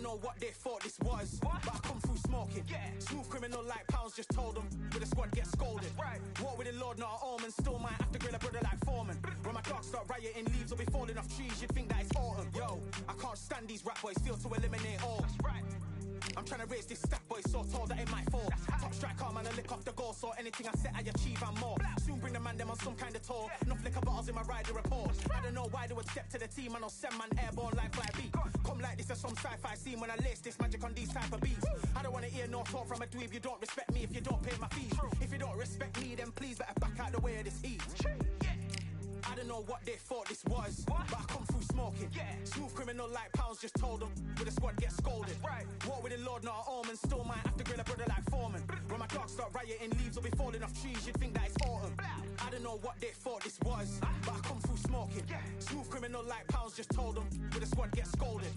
know what they thought this was, but I come through smoking. Smooth criminal like pounds, just told them with a squad get scolded. Walk with the Lord, not an omen. Still might have to grill a brother like Foreman. When my dogs start rioting, leaves will be falling off trees. You'd think that it's autumn. Yo, I can't stand these rap boys, feel to eliminate all. I'm trying to raise this stack, boy, so tall that it might fall. Top striker, man, I lick off the goal, so anything I set, I achieve and more. Soon bring the man them on some kind of tour. No flicker bottles in my rider report. I don't know why they would step to the team, I know send man airborne like fly beat. Come like this as some sci-fi scene when I lace this magic on these type of beats. I don't wanna hear no talk from a dweeb. You don't respect me if you don't pay my fees. If you don't respect me, then please better back out the way of this heat. I don't know what they thought this was, but I come through smoking. Smooth criminal like pounds, just told them with a squad get scolded. Walk with the Lord, not an omen. Still might have to grill a brother like Foreman. When my dogs start rioting, leaves will be falling off trees. You'd think that it's autumn. I don't know what they thought this was, but I come through smoking. Smooth criminal like pounds, just told them with a squad get scolded.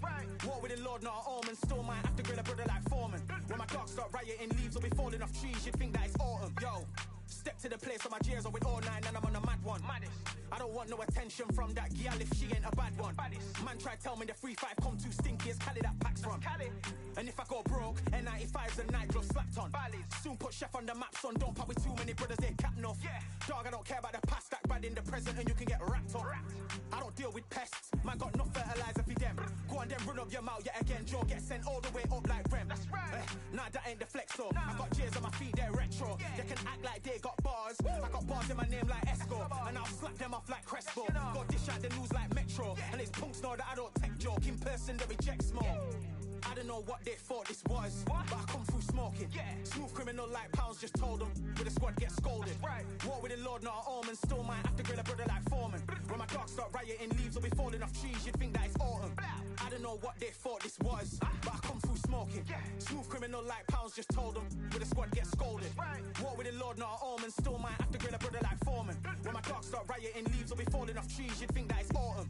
Walk with the Lord, not an omen. Still might have to grill a brother like Foreman. When my dogs start rioting, leaves will be falling off trees. You'd think that it's autumn. Yo, step to the place on my jeers are with all nine and I'm on a mad one. I don't want no attention from that gal if she ain't a bad one. Man try tell me the 3-5 come too stinky as Cali that packs from. And if I go broke, N95's a nitro slapped on. Soon put chef on the map, son. Don't pop with too many brothers, they cap enough. Dog, I don't care about the past, that bad in the present and you can get wrapped up. I don't deal with pests, man got no fertilizer for them. Go on then run up your mouth yet again. Joe get sent all the way up like Rem. Nah, that ain't the flex though. I got J's on my feet, they're retro. They can act like they got bars. I got bars in my name like Esco, and I'll slap them off like Crespo. Go dish out the news like Metro, and it's punks know that I don't tech joke. In person they reject more. I don't know what they thought this was, but I come through smoking. Smooth criminal like pounds, just told them with a squad get scolded. Walk with the Lord, not an omen. Still might have to grill a brother like Foreman. When my dogs start rioting, leaves will be falling off trees. You'd think that it's autumn. I don't know what they thought this was, but I come through smoking. Smooth criminal like pounds, just told them with a squad get scolded. Walk with the Lord, not an omen. Still might have to grill a brother like Foreman. When my dogs start rioting, leaves will be falling off trees. You'd think that it's autumn.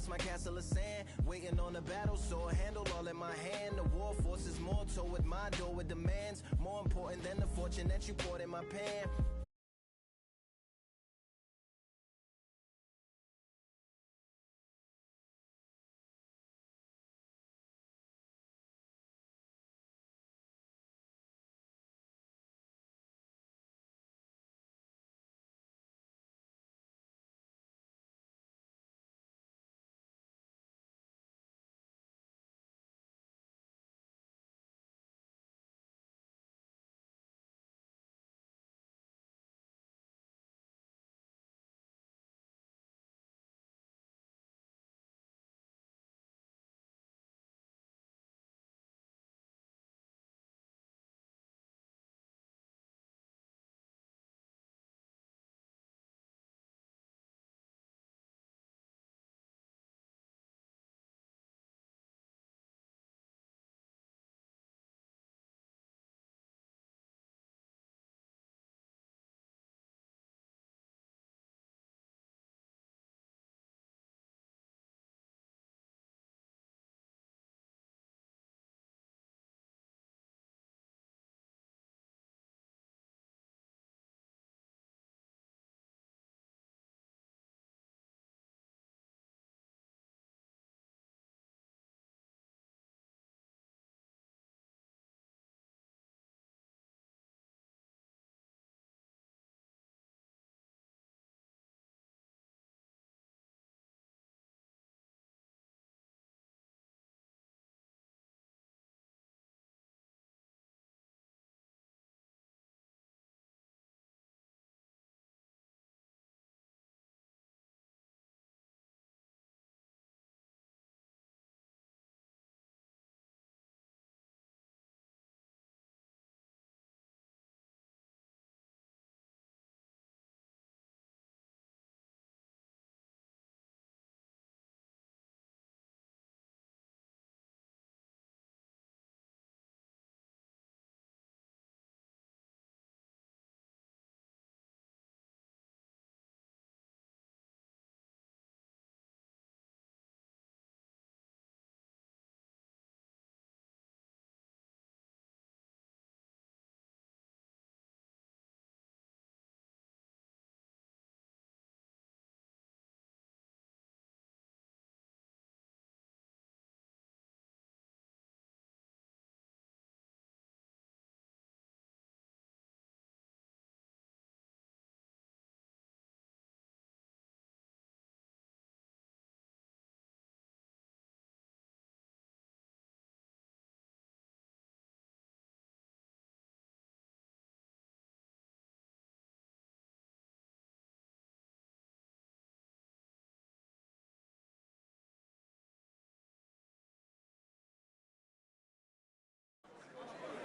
My castle of sand, waiting on the battle sword, handle all in my hand. The war force is more toward my door with demands more important than the fortune that you poured in my pan.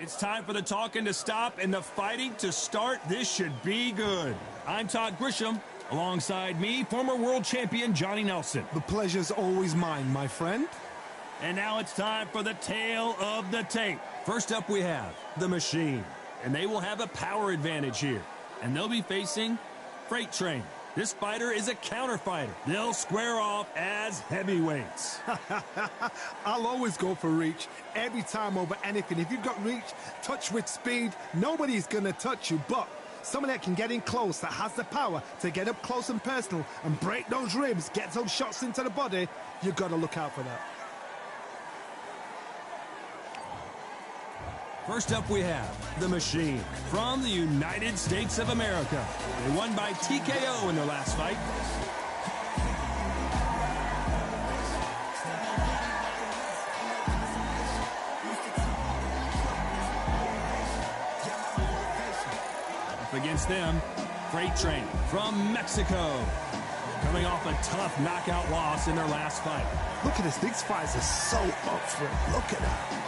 It's time for the talking to stop and the fighting to start. This should be good. I'm Todd Grisham. Alongside me, former world champion Johnny Nelson. The pleasure's always mine, my friend. And now it's time for the tale of the tape. First up we have The Machine. And they will have a power advantage here. And they'll be facing Freight Train. This fighter is a counter fighter. They'll square off as heavyweights. I'll always go for reach every time over anything. If you've got reach, touch with speed, nobody's going to touch you. But someone that can get in close, that has the power to get up close and personal and break those ribs, get those shots into the body, you've got to look out for that. First up we have The Machine from the United States of America. They won by TKO in their last fight. Up against them, Freight Train from Mexico, coming off a tough knockout loss in their last fight. Look at this, these fights are so up for it. Look at that.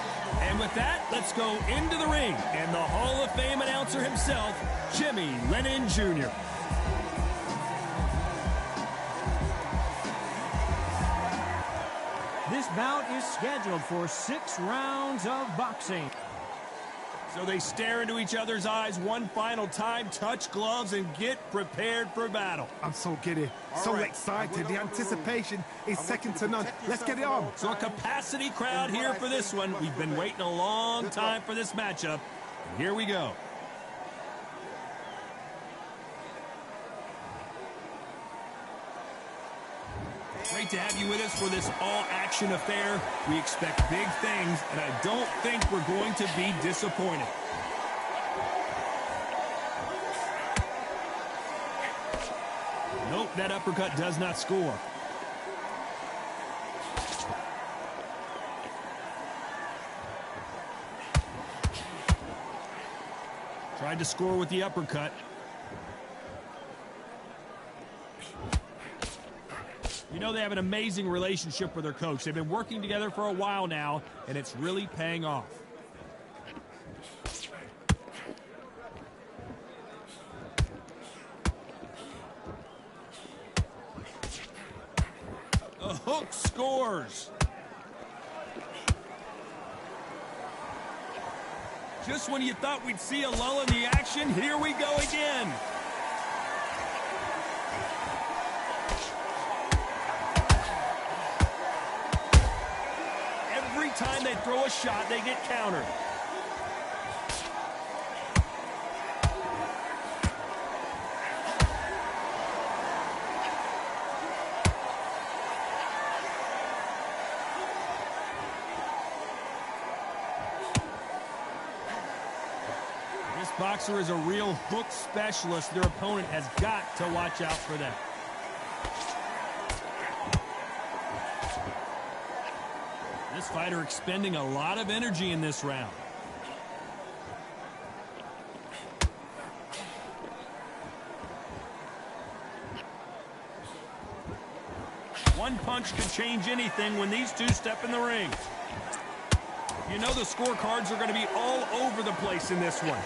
And with that, let's go into the ring and the Hall of Fame announcer himself, Jimmy Lennon Jr. This bout is scheduled for 6 rounds of boxing. So they stare into each other's eyes one final time, touch gloves, and get prepared for battle. I'm so giddy, so excited. The anticipation is second to none. Let's get it on. So a capacity crowd here for this one. We've been waiting a long time for this matchup. And here we go. Great to have you with us for this all-action affair. We expect big things, and I don't think we're going to be disappointed. Nope, that uppercut does not score. Tried to score with the uppercut. You know they have an amazing relationship with their coach. They've been working together for a while now, and it's really paying off. A hook scores. Just when you thought we'd see a lull in the action, here we go again. Time they throw a shot, they get countered. This boxer is a real hook specialist. Their opponent has got to watch out for that. This fighter expending a lot of energy in this round. One punch could change anything when these two step in the ring. You know the scorecards are going to be all over the place in this one.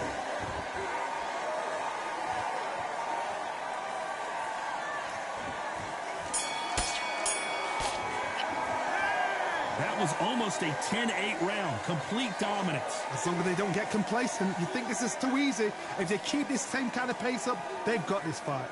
That was almost a 10-8 round. Complete dominance. As long as they don't get complacent, you think this is too easy. If they keep this same kind of pace up, they've got this fight.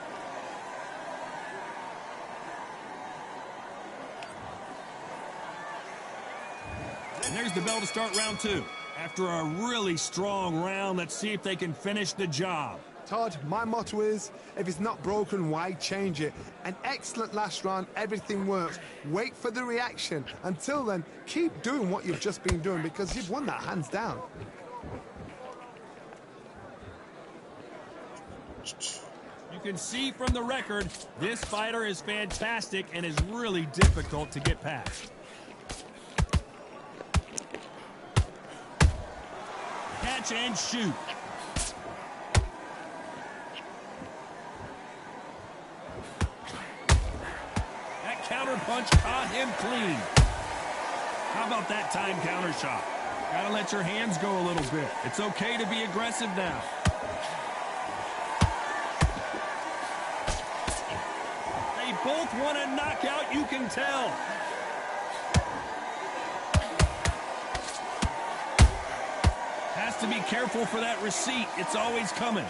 And there's the bell to start round 2. After a really strong round, let's see if they can finish the job. Todd, my motto is, if it's not broken, why change it? An excellent last round, everything works. Wait for the reaction. Until then, keep doing what you've just been doing because you've won that hands down. You can see from the record, this fighter is fantastic and is really difficult to get past. Catch and shoot. Counter punch caught him clean. How about that time counter shot? Gotta let your hands go a little bit. It's okay to be aggressive now. They both want a knockout, you can tell. Has to be careful for that receipt. It's always coming.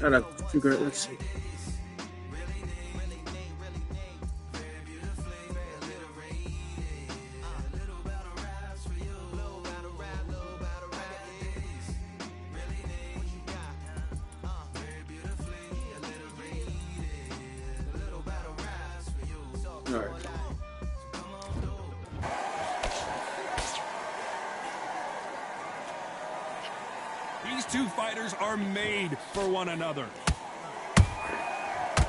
Gotta figure it. Let's see. All right. These two fighters are made for one another.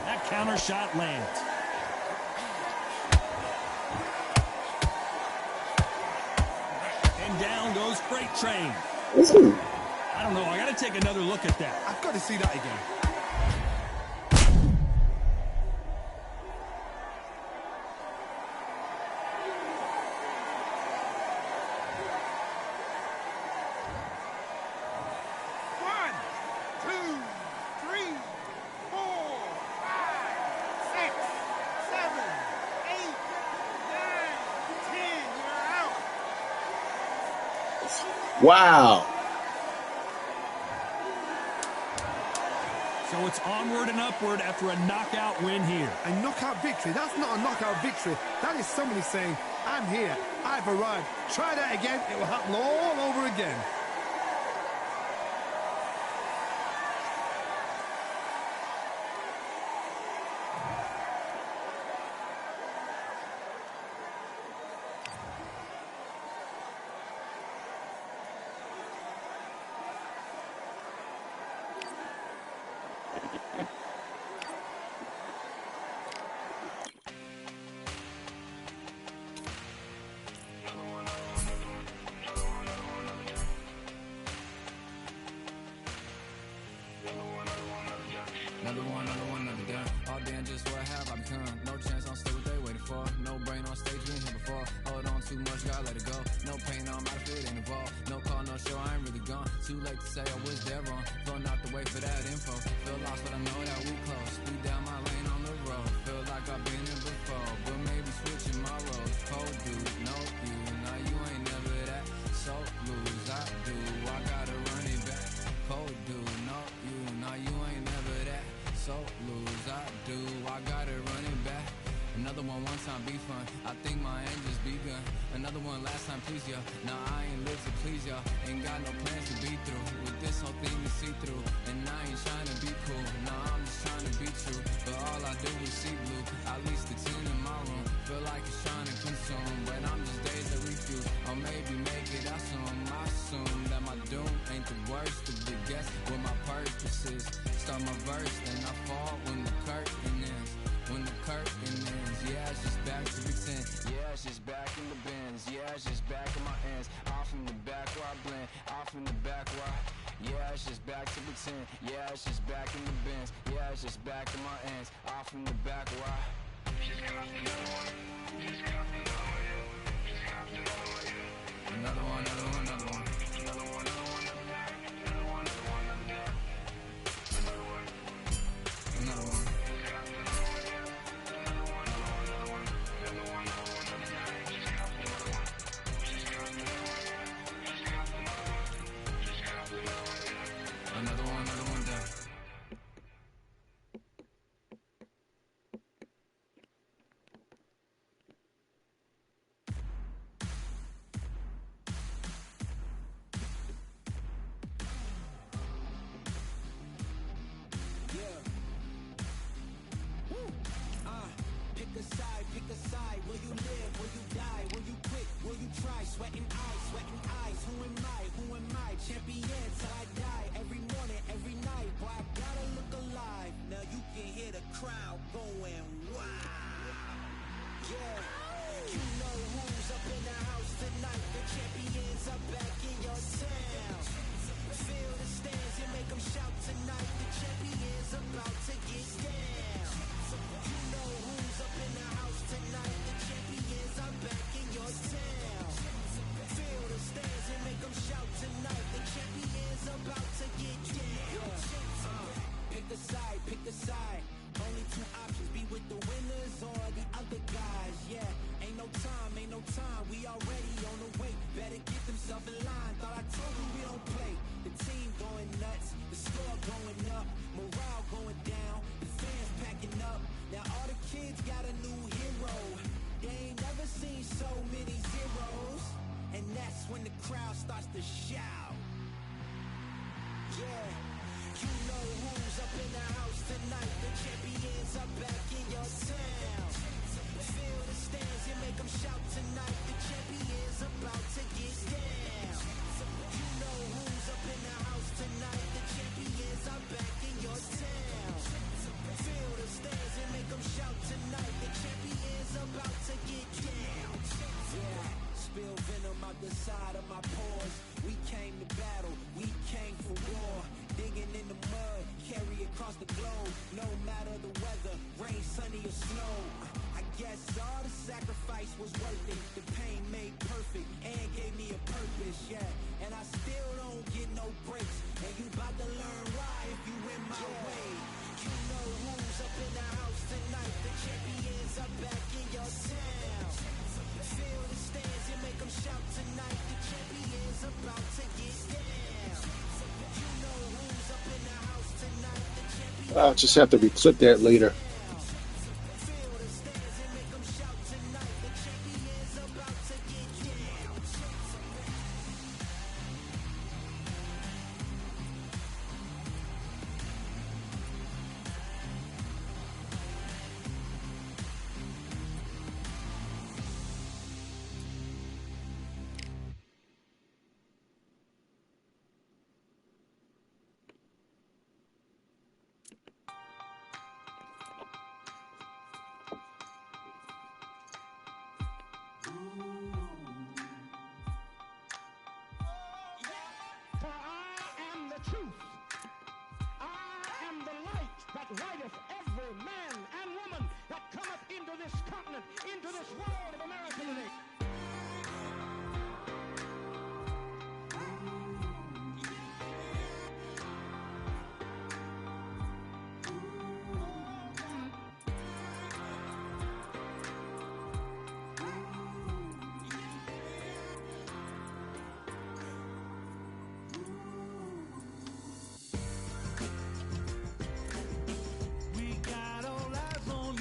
That counter shot lands. And down goes Freight Train. I don't know. I got to take another look at that. I've got to see that again. Wow. So it's onward and upward after a knockout win here. A knockout victory? That's not a knockout victory. That is somebody saying, I'm here, I've arrived. Try that again, it will happen all over again. Another gun. All damn, just what have I become? No chance, I'm still what they waiting for. No brain on stage, been here before. Hold on too much, gotta let it go. No pain on my feet, ain't involved. No call, no show, I ain't really gone. Too late to say I was there wrong. Throwing out the way for that info. Feel lost, but I know that we close. Speed down my lane on the road. Feel like I've been in before, but maybe switching my roles. Cold dude, no you. Now you ain't never that. So lose, I do. I gotta run it back. Cold dude, no you. Now you ain't never that. So lose, I do. I gotta run it back. Another one time be fun. I think my aim just begun. Another one last time please ya. Now I ain't live to please ya. Ain't got no plans to be through. With this whole thing to see through. And I ain't trying to be cool. Nah, I'm just trying to be true. But all I do is see blue. At least the 10 in my room. Feel like it's trying to consume. But I'm just days that refuse. Or maybe make it out soon. I assume that my doom ain't the worst of the guess. What my purpose is. Start my verse, then I fall when the curtain ends. When the curtain ends, yeah, it's just back to pretend. Yeah, it's just back in the bins. Yeah, it's just back in my ends. Off in the back where I blend. Off in the back where yeah, it's just back to pretend. Yeah, it's just back in the bins. Yeah, it's just back in my ends. Off in the back where another one, another one, another one. Another one, another one, another one, another one, another one. Another one down. Pick a side. Will you live? Will you die? Will you quit? Will you try? Sweating eyes. Who am I? Champion till I die. Every morning, every night. crowd going wild. Yeah, you know who's up in the house tonight. The champions are back in your town. Feel the stands and make them shout tonight. The champions about to get down. You know who's up in the house tonight. The champions are back in your town. Feel the stands and make them shout tonight. The champions about to get down. Pick a side, pick a side. Only two options, be with the winners or the other guys. Yeah, ain't no time, ain't no time. We already on the way. Better get themselves in line. Thought I told you we don't play. The team going nuts, the score going up, morale going down, the fans packing up. Now all the kids got a new hero. They ain't never seen so many zeros. And that's when the crowd starts to shout. Yeah, you know who's up in the house tonight. The champions are back in your town. Feel the stands and make them shout tonight. The champions about to get down. You know who's up in the house tonight. The champions are back in your town. Feel the stands and make them shout tonight. The champions about to get down. Yeah, spill venom out the side of my pores. We came to battle, we came for war. Digging in the mud, carry across the globe. No matter the weather, rain, sunny or snow. I guess all the sacrifice was worth it. The pain made perfect and gave me a purpose, yeah. And I still don't get no breaks. And you about to learn why if you in my way. You know who's up in the house tonight. The champions are back in your town. Feel the stands and make them shout tonight. The champions about to get down. You know who's up in the house tonight. The champions I'll just have to reclip that later. feel the stands and make them shout tonight. The champions about to get down. For I am the truth. I am the light that lighteth every man and woman that cometh into this continent, into this world of America today. We got all eyes on you.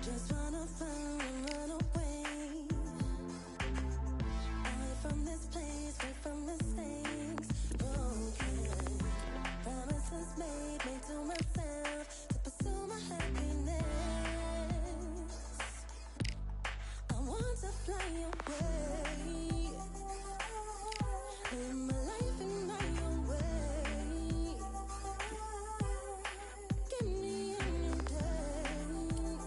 Just wanna fly and run away. Away from this place, away from mistakes. Broken promises made to myself to pursue my happiness. I want to fly away. Live my life in my own way. Give me a new day.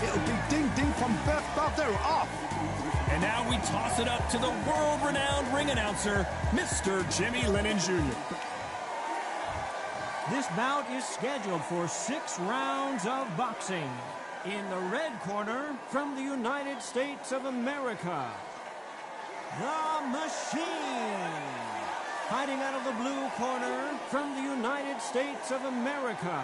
It'll be ding-ding from Beth Baldero off. And now we toss it up to the world-renowned ring announcer, Mr. Jimmy Lennon Jr. This bout is scheduled for 6 rounds of boxing. In the red corner, from the United States of America, The Machine. Fighting out of the blue corner, from the United States of America,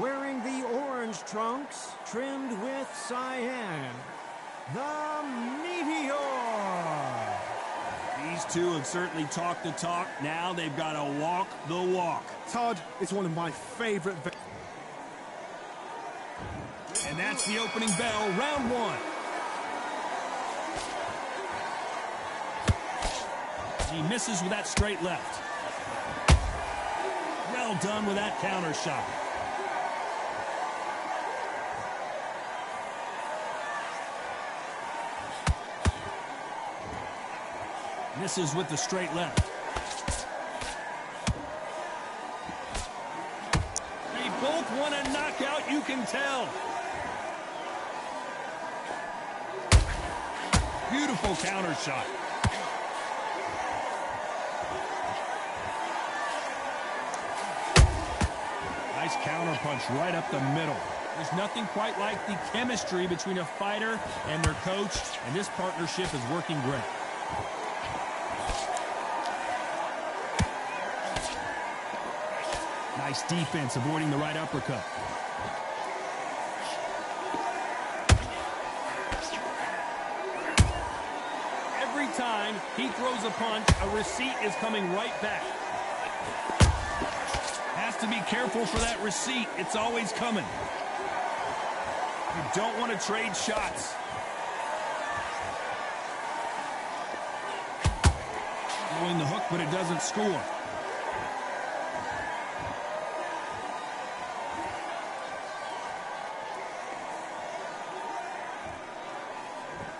wearing the orange trunks trimmed with cyan, The Meteor. These two have certainly talked the talk. Now they've got to walk the walk. Todd, it's one of my favorite. And that's the opening bell, round 1. He misses with that straight left. Well done with that counter shot. Misses with the straight left. They both want a knockout, you can tell. Beautiful counter shot. Nice counter punch right up the middle. There's nothing quite like the chemistry between a fighter and their coach, and this partnership is working great. Nice defense, avoiding the right uppercut. Every time he throws a punch, a receipt is coming right back. Has to be careful for that receipt. It's always coming. You don't want to trade shots. Throwing the hook, but it doesn't score.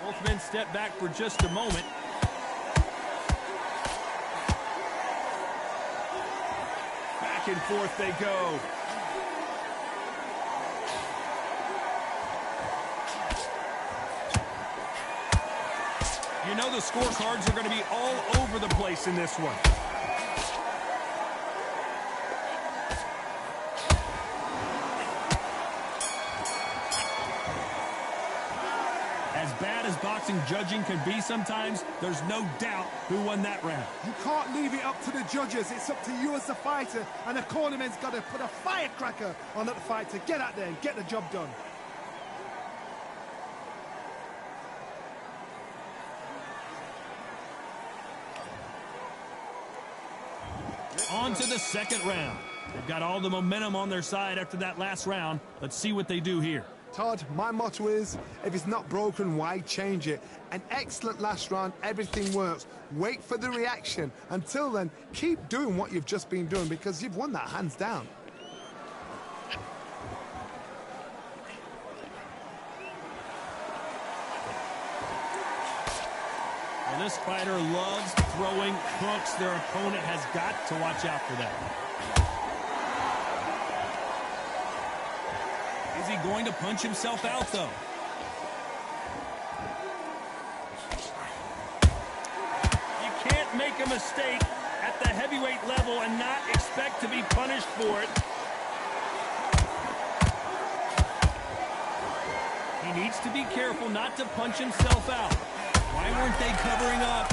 Both men step back for just a moment. Back and forth they go. You know the scorecards are going to be all over the place in this one. As bad as boxing judging can be sometimes, there's no doubt who won that round. You can't leave it up to the judges. It's up to you as the fighter, and the cornerman's got to put a firecracker on that fight to get out there and get the job done. On to the second round. They've got all the momentum on their side after that last round. Let's see what they do here. Todd, my motto is, if it's not broken, why change it? An excellent last round, everything works. Wait for the reaction. Until then, keep doing what you've just been doing because you've won that hands down. Well, this fighter loves throwing hooks. Their opponent has got to watch out for that. Is he going to punch himself out, though? You can't make a mistake at the heavyweight level and not expect to be punished for it. He needs to be careful not to punch himself out. Why weren't they covering up?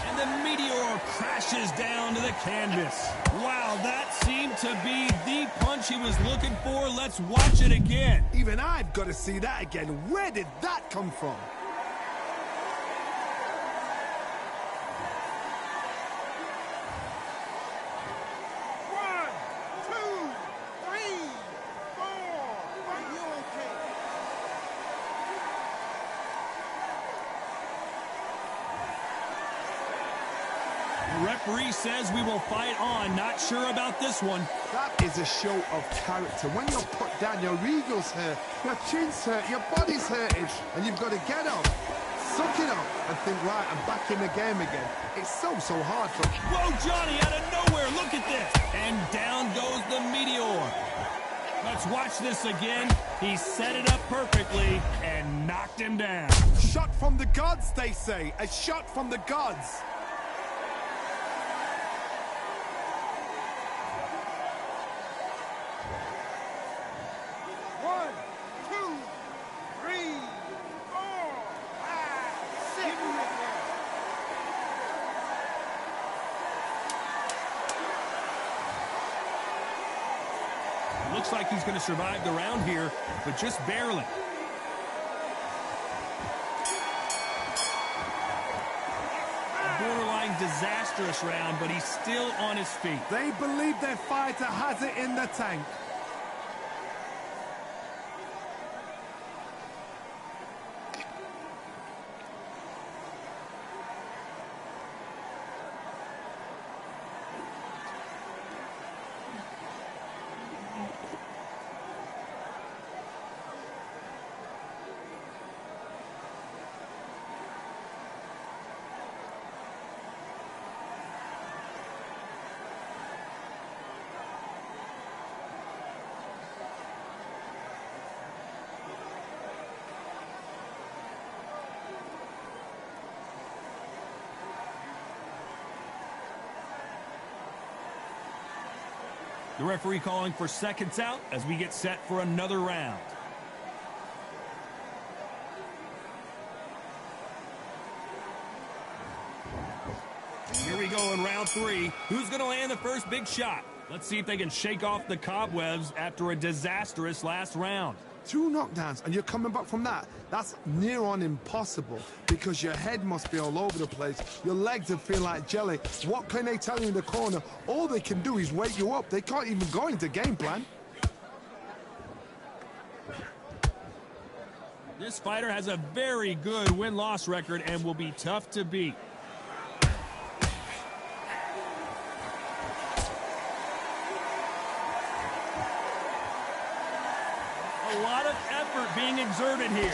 And the Meteor crashes down to the canvas. Wow, that seemed to be the punch he was looking for. Let's watch it again. Even I've got to see that again. Where did that come from? The referee says we will fight on. Not sure about this one. That is a show of character. When you're put down, your ego's hurt, your chin's hurt, your body's hurting, and you've got to get up, suck it up and think, right, I'm back in the game again. It's so hard for... Whoa, Johnny, out of nowhere, look at this. And down goes the meteor. Let's watch this again. He set it up perfectly and knocked him down. Shot from the gods, they say. A shot from the gods. Looks like he's going to survive the round here, but just barely. A borderline disastrous round, but he's still on his feet. They believe their fighter has it in the tank. The referee calling for seconds out as we get set for another round. Here we go in round 3. Who's going to land the first big shot? Let's see if they can shake off the cobwebs after a disastrous last round. 2 knockdowns and you're coming back from that. That's near on impossible because your head must be all over the place. Your legs would feel like jelly. What can they tell you in the corner? All they can do is wake you up. They can't even go into game plan. This fighter has a very good win-loss record and will be tough to beat. A lot of effort being exerted here.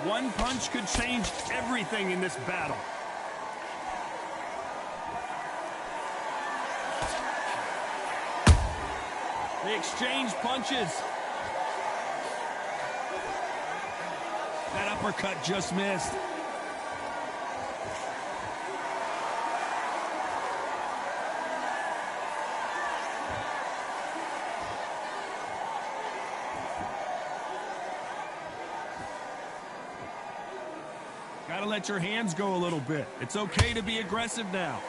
One punch could change everything in this battle. They exchange punches. That uppercut just missed. Gotta let your hands go a little bit. It's okay to be aggressive now.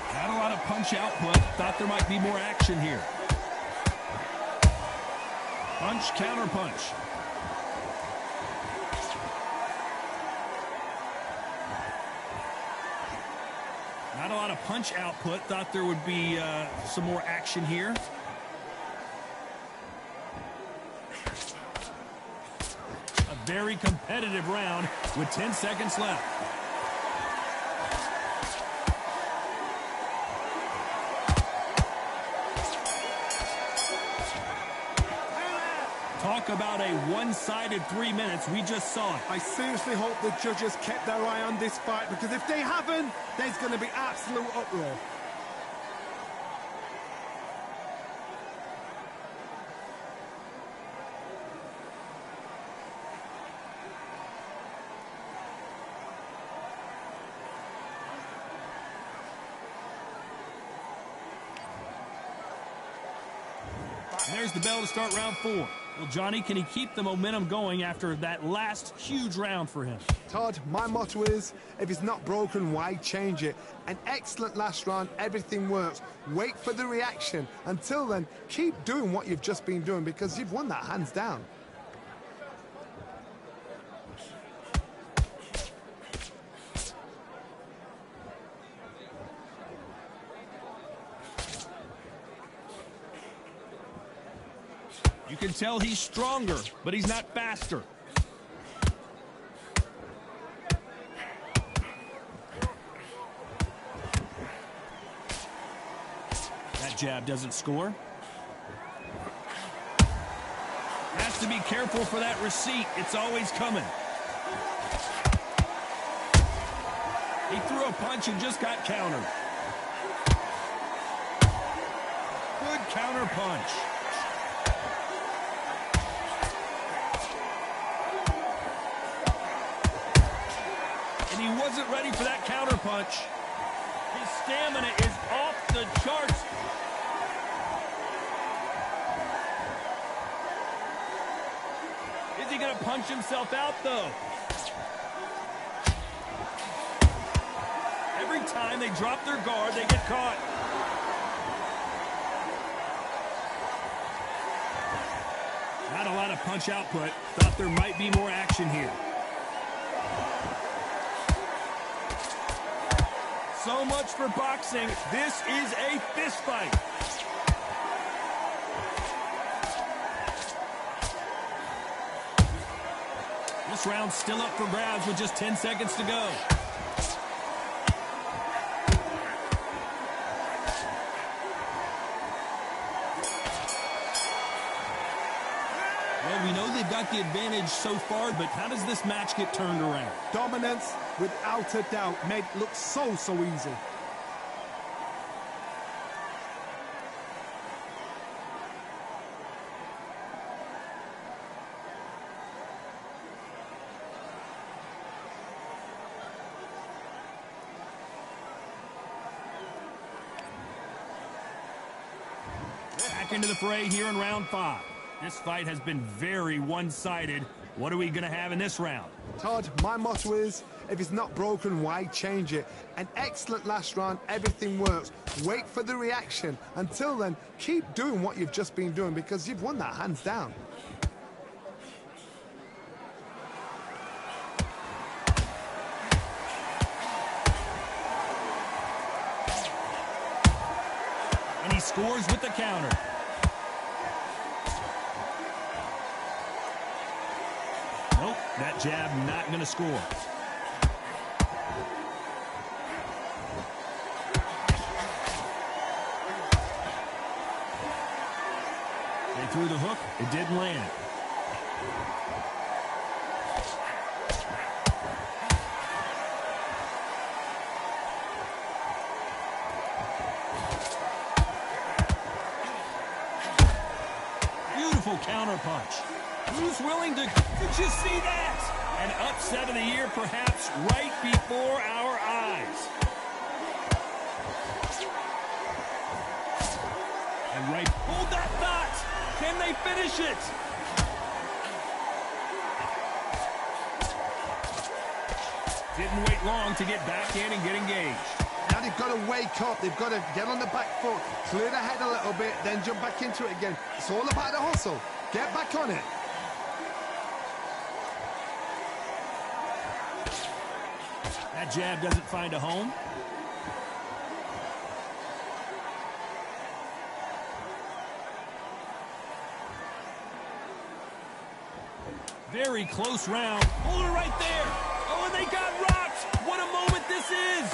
Had a lot of punch output. Thought there might be more action here. Punch, counter punch. Not a lot of punch output. Thought there would be some more action here. A very competitive round with 10 seconds left. Talk about a one-sided 3 minutes. We just saw it. I seriously hope the judges kept their eye on this fight because if they haven't, there's going to be absolute uproar. And there's the bell to start round 4. Well, Johnny, can he keep the momentum going after that last huge round for him? Todd, my motto is, if it's not broken, why change it? An excellent last round, everything works. Wait for the reaction. Until then, keep doing what you've just been doing because you've won that hands down. You can tell he's stronger, but he's not faster. That jab doesn't score. Has to be careful for that receipt. It's always coming. He threw a punch and just got countered. Good counter punch. And he wasn't ready for that counter punch. His stamina is off the charts. Is he going to punch himself out, though? Every time they drop their guard, they get caught. Not a lot of punch output. Thought there might be more action here. So much for boxing. This is a fist fight. This round's still up for grabs with just 10 seconds to go. Well, we know they've got the advantage so far, but how does this match get turned around? Dominance, without a doubt, made it look so easy. Back into the fray here in round 5. This fight has been very one-sided. What are we going to have in this round? Todd, my motto is, if it's not broken, why change it? An excellent last round, everything works. Wait for the reaction. Until then, keep doing what you've just been doing because you've won that hands down. And he scores with the counter. Nope, that jab not going to score. They threw the hook, it didn't land. Beautiful counter punch. Who's willing to... Did you see that? An upset of the year, perhaps, right before our eyes. And right... Hold that thought! Can they finish it? Didn't wait long to get back in and get engaged. Now they've got to wake up. They've got to get on the back foot, clear the head a little bit, then jump back into it again. It's all about the hustle. Get back on it. That jab doesn't find a home. Very close round. Hold it right there. Oh, and they got rocked. What a moment this is.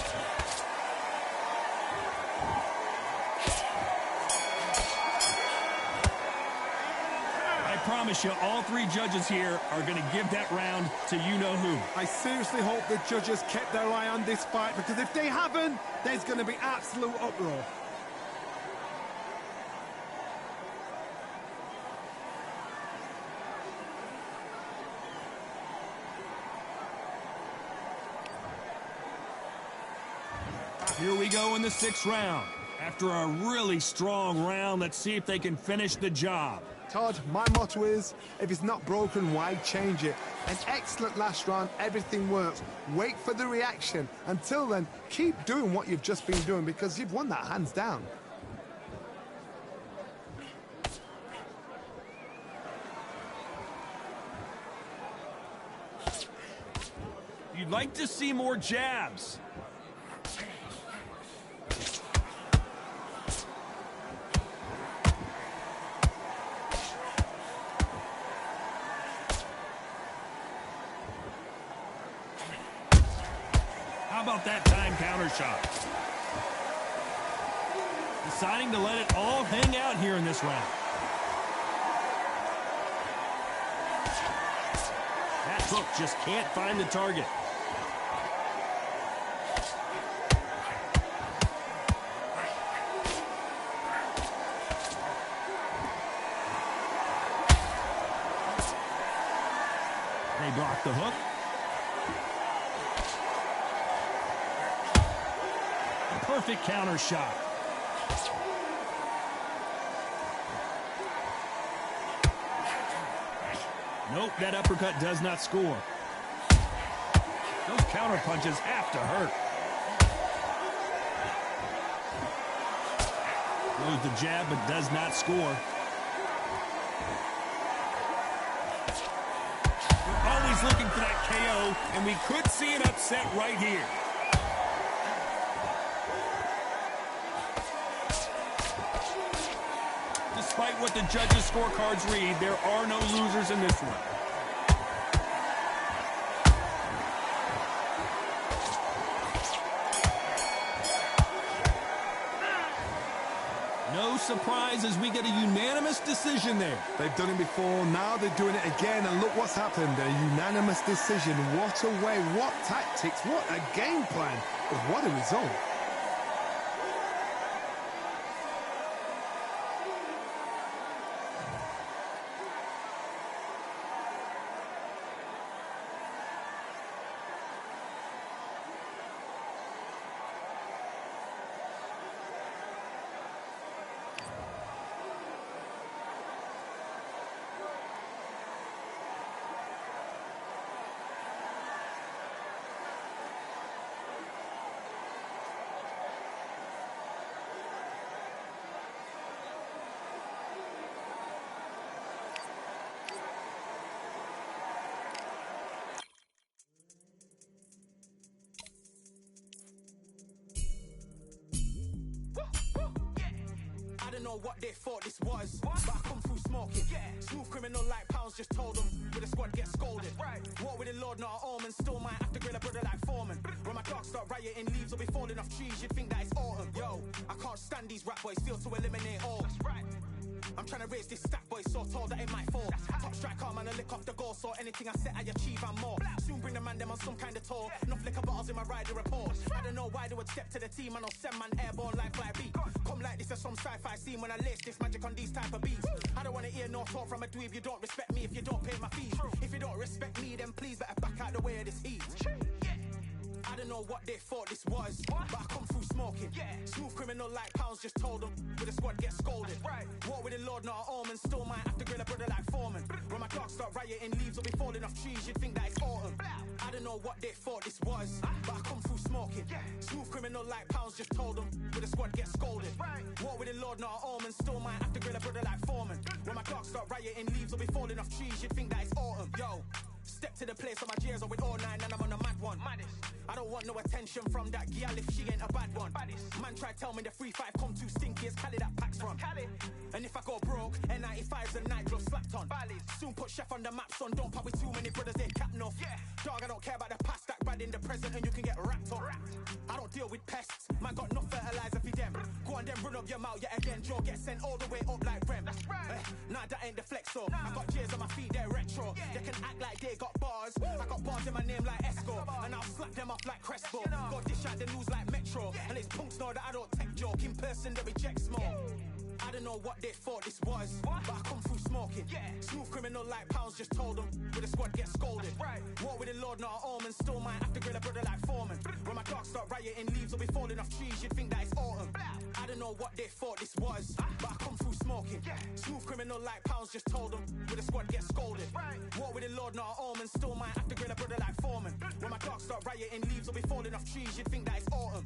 I promise you, all three judges here are going to give that round to you-know-who. I seriously hope the judges kept their eye on this fight because if they haven't, there's going to be absolute uproar. Here we go in the 6th round. After a really strong round, let's see if they can finish the job. Todd, my motto is, if it's not broken, why change it? An excellent last round, everything works. Wait for the reaction. Until then, keep doing what you've just been doing because you've won that hands down. You'd like to see more jabs. How about that time counter shot? The deciding to let it all hang out here in this round. That hook just can't find the target. They block the hook. Perfect counter shot. Nope, that uppercut does not score. Those counter punches have to hurt. Throws the jab, but does not score. We're always looking for that KO, and we could see an upset right here. Despite what the judges' scorecards read, there are no losers in this one. No surprise as we get a unanimous decision there. They've done it before, now they're doing it again, and look what's happened. A unanimous decision. What a way, what tactics, what a game plan, but what a result. I don't know what they thought this was, but I come through smoking. Smooth criminal like pounds, just told them with the squad get scolded. Walk with the Lord, not an omen. Still might have to grill a brother like Foreman. When my dogs start rioting, leaves will be falling off trees. You'd think that it's autumn. Yo, I can't stand these rap boys, feel to eliminate all. I'm trying to raise this stack boy so tall that it might fall. Top striker, man, I lick off the goal, so anything I set I achieve and more. Soon bring the man them on some kind of tour. Enough liquor bottles in my rider report. I don't know why they would step to the team and I'll send man airborne like fly beat. Come like this as some sci-fi scene when I lace this magic on these type of beats. I don't want to hear no talk from a dweeb. You don't respect me if you don't pay my fees. If you don't respect me, then please better back out the way of this heat. I don't know what they thought this was, but I come through smoking. Smooth criminal like pounds, just told them with the squad get scolded. Walk with the Lord, not an omen. Still might have to grill a brother like Foreman. When my dogs start rioting, leaves will be falling off trees. You'd think that it's autumn. I don't know what they thought this was, but I come through smoking. Smooth criminal like pounds, just told them with the squad get scolded. Walk with the Lord, not an omen. Still might have to grill a brother like Foreman. When my dogs start rioting, leaves will be falling off trees. You'd think that it's autumn. Yo, step to the place on my jeers are with all nine and I'm on a mad one. I don't want no attention from that gal if she ain't a bad one. Man try tell me the 3-5 come too stinky as Cali that packs from. And if I go broke, N95's a nightclub slapped on. Soon put chef on the map, son. Don't pop with too many brothers, they cap enough. Dog, I don't care about the past, that bad in the present and you can get wrapped up. I don't deal with pests, man got no fertilizer for them. Go on then run up your mouth yet again. Joe get sent all the way up like Rem. Nah, that ain't the flex, so I got J's on my feet, they're retro. They can act like they got bars. I got bars in my name like Esco, and I'll slap them off like Crespo. Go dish out the news like Metro, and it's punks know that I don't tech joke. In person they reject smoke. I don't know what they thought this was, but I come through smoking. Smooth criminal like pounds, just told them with the squad get scolded. Walk with the Lord, not an omen. Still might have to grill a brother like Foreman. When my dogs start rioting, leaves will be falling off trees. You'd think that it's autumn. I don't know what they thought this was, but I come through smoking. Smooth criminal like pounds, just told them with the squad get scolded. Walk with the Lord, not an omen. Still might have to grill a brother like Foreman. When my dogs start rioting, leaves will be falling off trees. You'd think that it's autumn.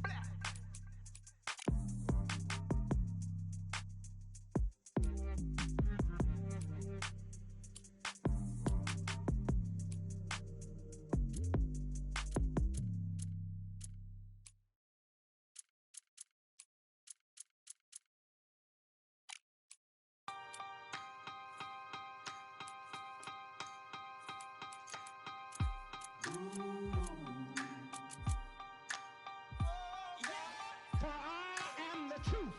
For I am the truth.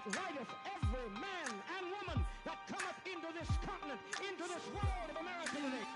that righteth every man and woman that cometh into this continent, into this world of America today.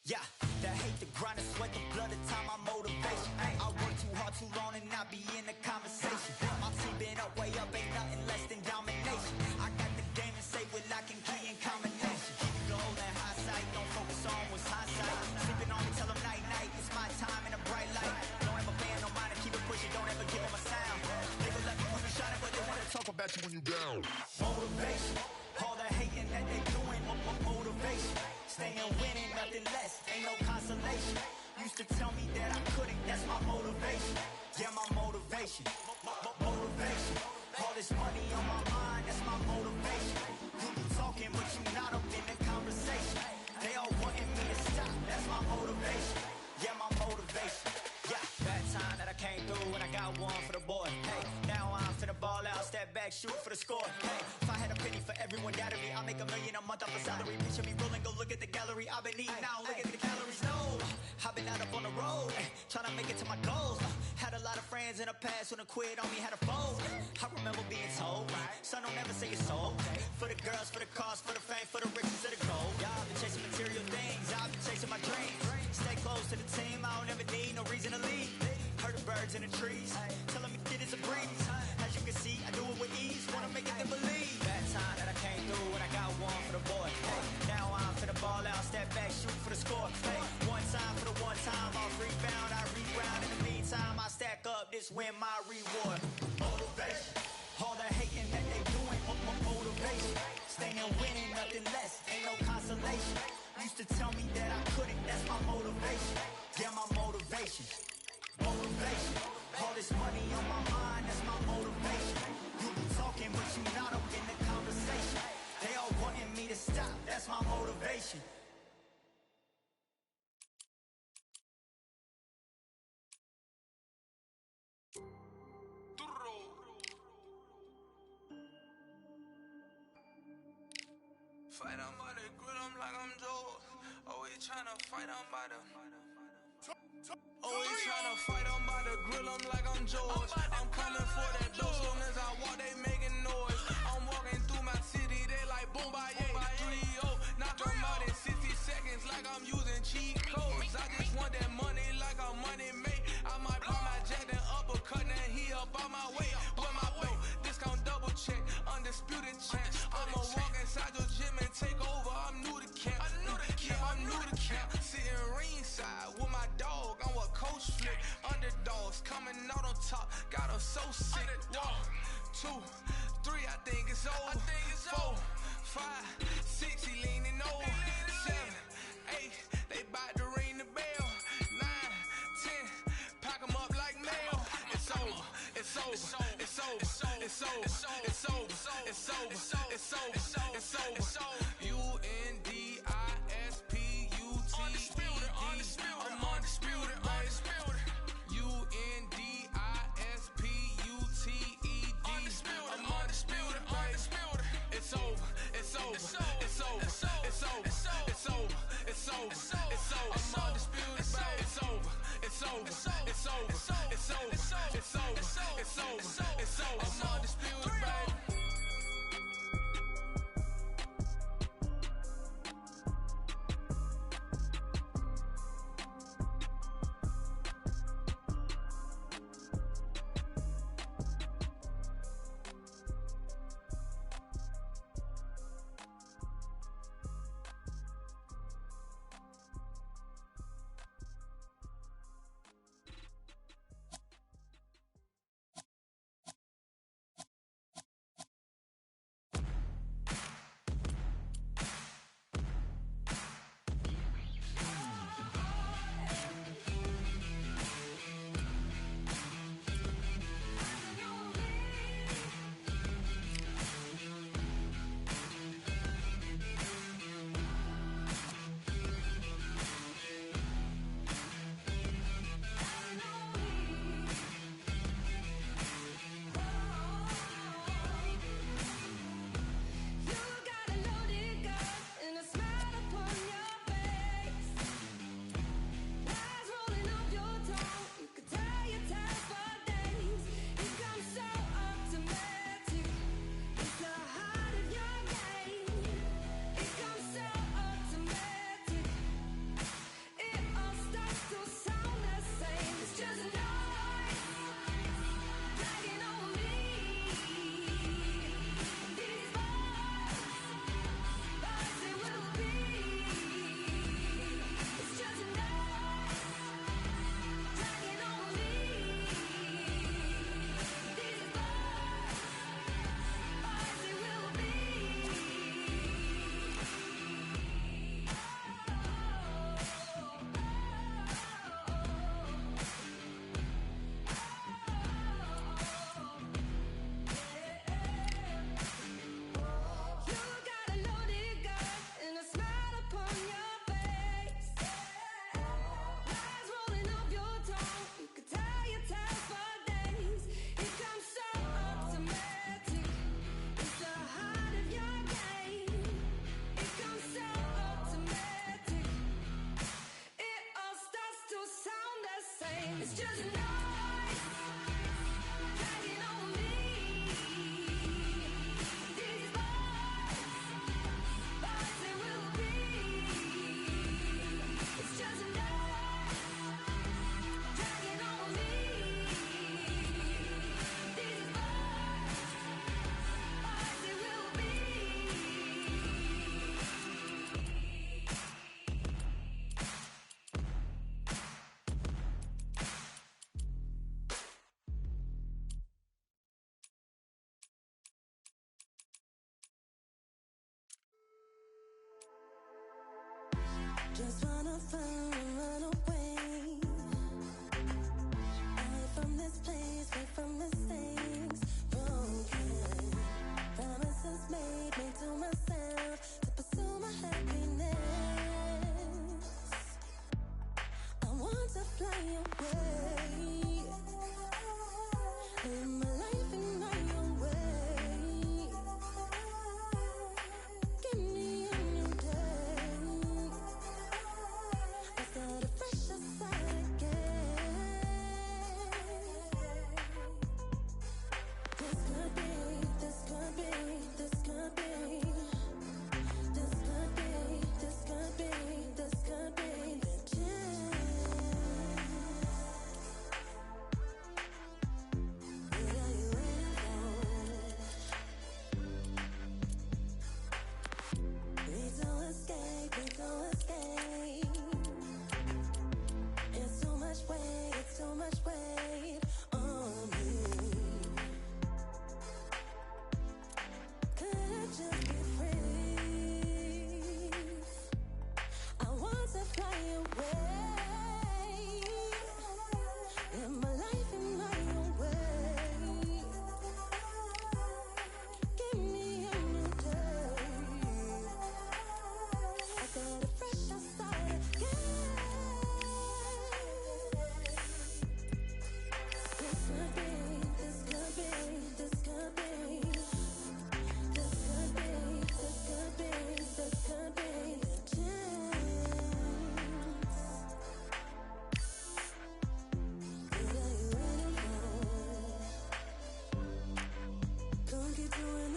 Yeah, the hate, the grind, the sweat, the blood, the time, my motivation. I work too hard, too long, and not be in the conversation. My team been up, way up, ain't nothing less than domination. I got the game and say with lock and key and combination. Keep it goal and high sight, don't focus on what's hindsight. Sleeping on me, tell them night, night, it's my time in a bright light. Don't ever band, no mind, and keep it pushing, don't ever give them a sound. They will let me when you shining, but they wanna talk about you when you down. Motivation, all the hating that they doing, motivation. Staying winning, nothing less, ain't no consolation. Used to tell me that I couldn't, that's my motivation. Yeah, my motivation, motivation. All this money on my mind, that's my motivation. You be talking, but you not up in the conversation. They all wanting me to stop, that's my motivation. Yeah, my motivation. Yeah, bad time that I came through and I got one for the boy. Hey, now I'm finna ball out, step back, shoot for the score. Hey, if I had a penny for everyone doubting me, I'll make $1 million a month off a salary. Picture me rolling, go look at the gallery. I've been eating now, look at the calories. No, I've been out up on the road, trying to make it to my goals. Had a lot of friends in the past when I quit on me, had a fold. I remember being told, son, don't ever say it's so. For the girls, for the cars, for the fame, for the riches, for the gold. Y'all been chasing material things, I've been chasing my dreams. Stay close to the team, I don't ever need no reason to leave. Heard the birds in the trees, telling me get it's a breeze. As you can see, I do it with ease, wanna make it to believe. Bad time that I came through and I got one for the boy. Hey, now I'm finna ball out, step back, shoot for the score. Hey, one time for the one time, I'll rebound, I reground. In the meantime, I stack up, this win my reward. Motivation, all the hating that they doing, motivation. Staying winning, nothing less, ain't no consolation. Used to tell me that I couldn't, that's my motivation. Yeah, my motivation, motivation. All this money on my mind, that's my motivation. You be talking, but you not up in the conversation. They all wanting me to stop, that's my motivation. Fight on by the grill, I'm like I'm Joe. Always tryna fight on by the. Always tryna fight on by the grill, I'm like I'm George. I'm coming for that dough, soon as I walk, they making noise. I'm walking through my city, they like boom by 3-0. Knock them out in 60 seconds, like I'm using cheat codes. I just want that money, like I'm money made. I might pop my jack, then uppercut, and he up on my way. With my way, discount double check, 2, 3, I think it's over. 4, 5, 6, he leaning over. 7, 8, they bout to ring the bell. 9, 10, pack 'em up like mail. It's over, it's over, it's over, it's over, it's over, it's over, it's over, it's over, it's over. Undisputed. I'm undisputed, undisputed. Undisputed. I'm undisputed, undisputed. It's over, it's over, it's over, it's over, it's over, it's over, it's over, it's over. I'm undisputed, baby. It's over, it's over, it's over, it's over, it's over, it's over, it's over. I'm undisputed, baby.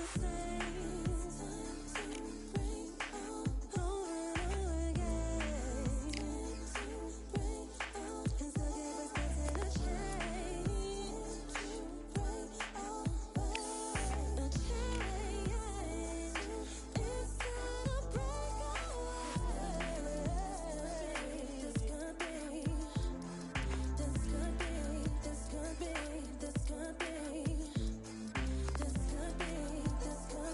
the same. Break over and over again. And so give us nothing to change. A change. It's gonna break away. This could be. This could be. This could be. This could be. This could be. This could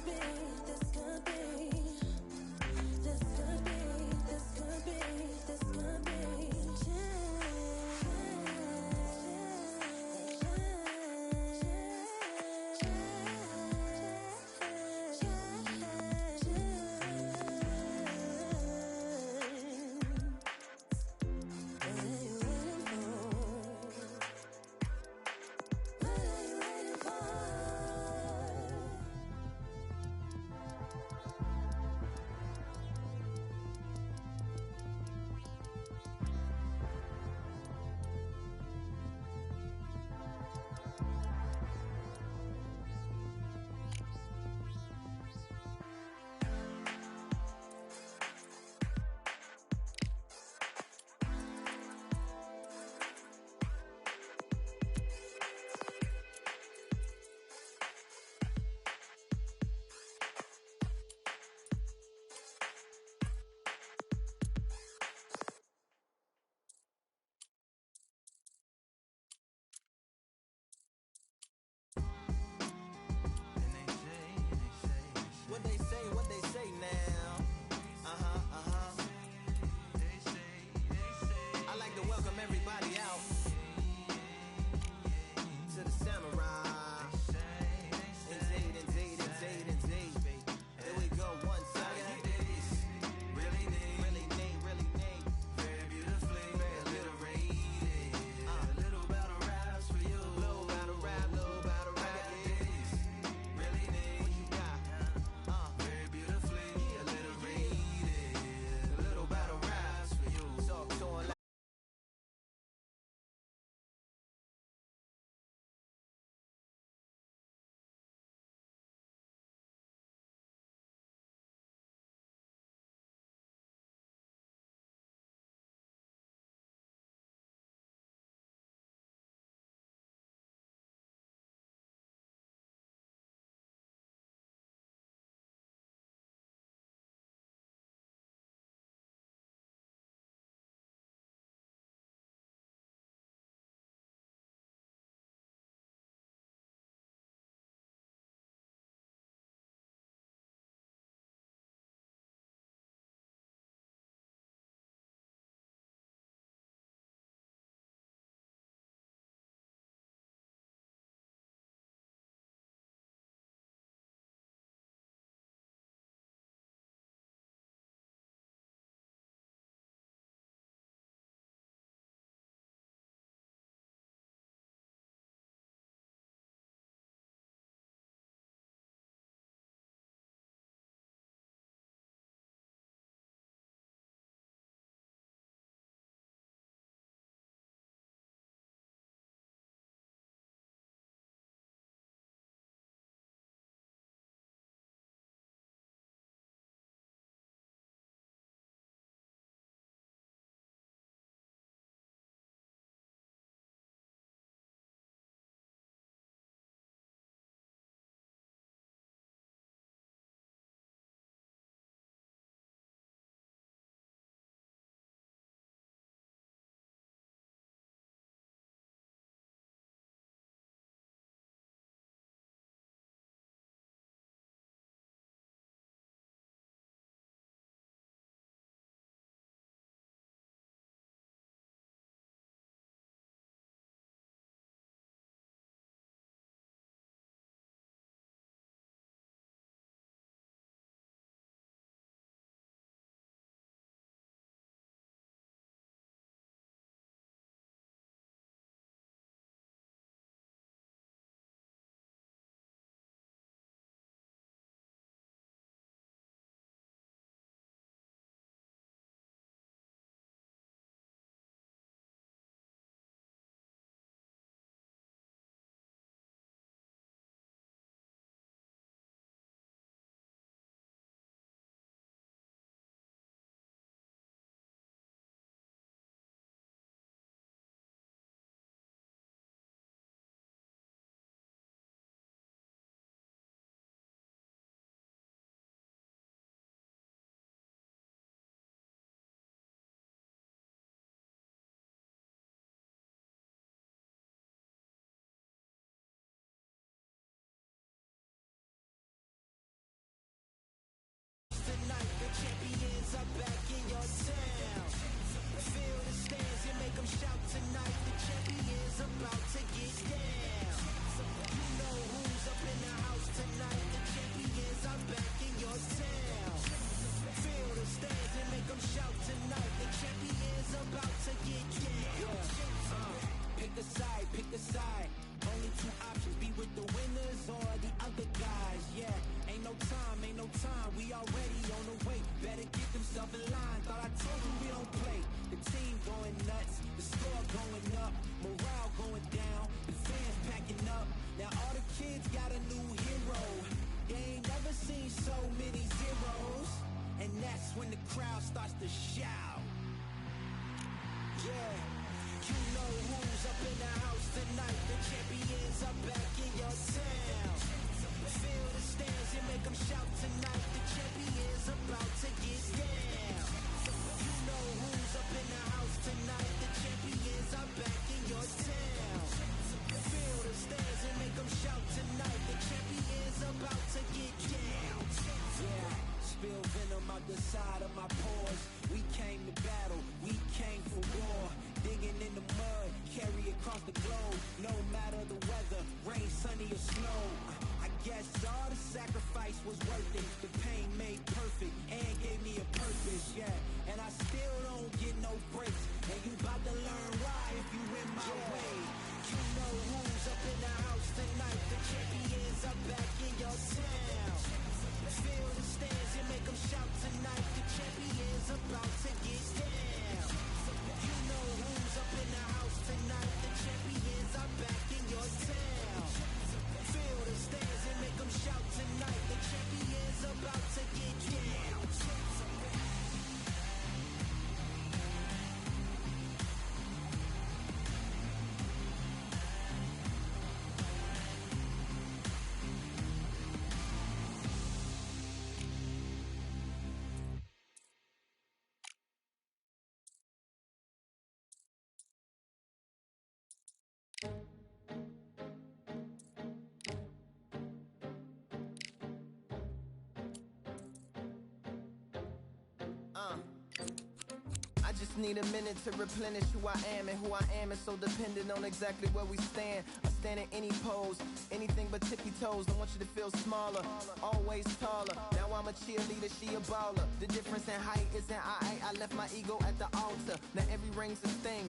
was worth it. The pain made perfect and gave me a purpose, yeah. And I still don't get no breaks. And you about to learn why if you in my way. You know who's up in the house tonight. The champions are back in your town. Feel the stands and make them shout tonight. The champions about to get down. You know who's up in the house tonight. The champions are back in your town. Feel the stands and make them shout tonight. The champions about to get down. I just need a minute to replenish who I am, and who I am is so dependent on exactly where we stand. I stand in any pose, anything but tippy toes. Don't want you to feel smaller, always taller. Now I'm a cheerleader, she a baller. The difference in height isn't I left my ego at the altar. Now every ring's a thing.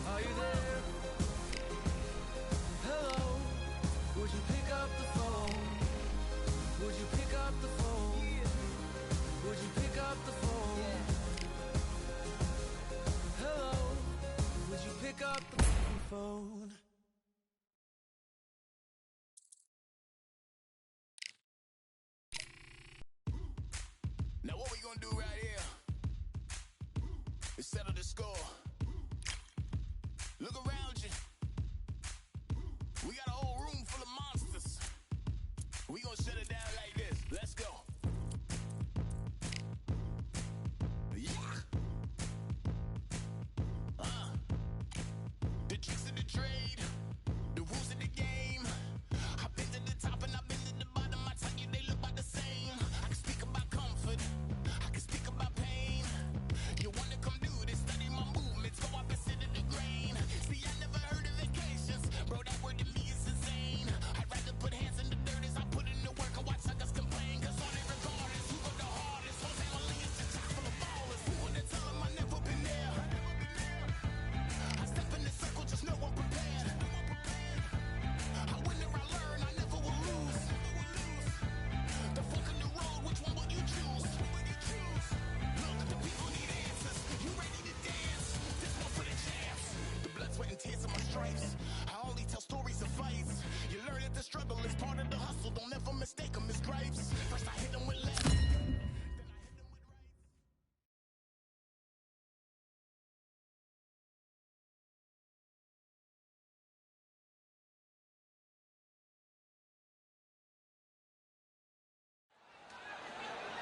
Are you there? Hello? Would you pick up the phone? Would you pick up the phone? Would you pick up the phone? Hello? Would you pick up the phone? Now what we gonna do right here is settle the score. Look around you. We got a whole room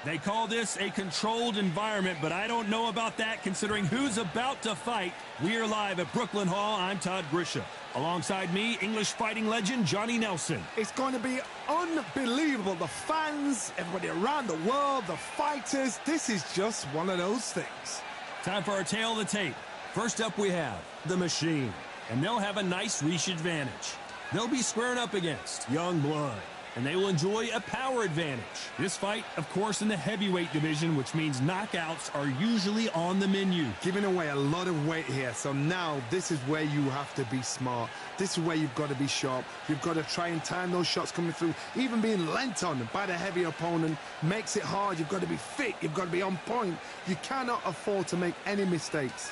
They call this a controlled environment, but I don't know about that considering who's about to fight. We are live at Brooklyn Hall. I'm Todd Grisha. Alongside me, English fighting legend Johnny Nelson. It's going to be unbelievable. The fans, everybody around the world, the fighters. This is just one of those things. Time for our tail of the tape. First up we have The Machine, and they'll have a nice reach advantage. They'll be squaring up against Young Blood, and they will enjoy a power advantage. This fight, of course, in the heavyweight division, which means knockouts are usually on the menu. Giving away a lot of weight here, so now this is where you have to be smart. This is where you've got to be sharp. You've got to try and time those shots coming through. Even being lent on by the heavy opponent makes it hard. You've got to be fit. You've got to be on point. You cannot afford to make any mistakes.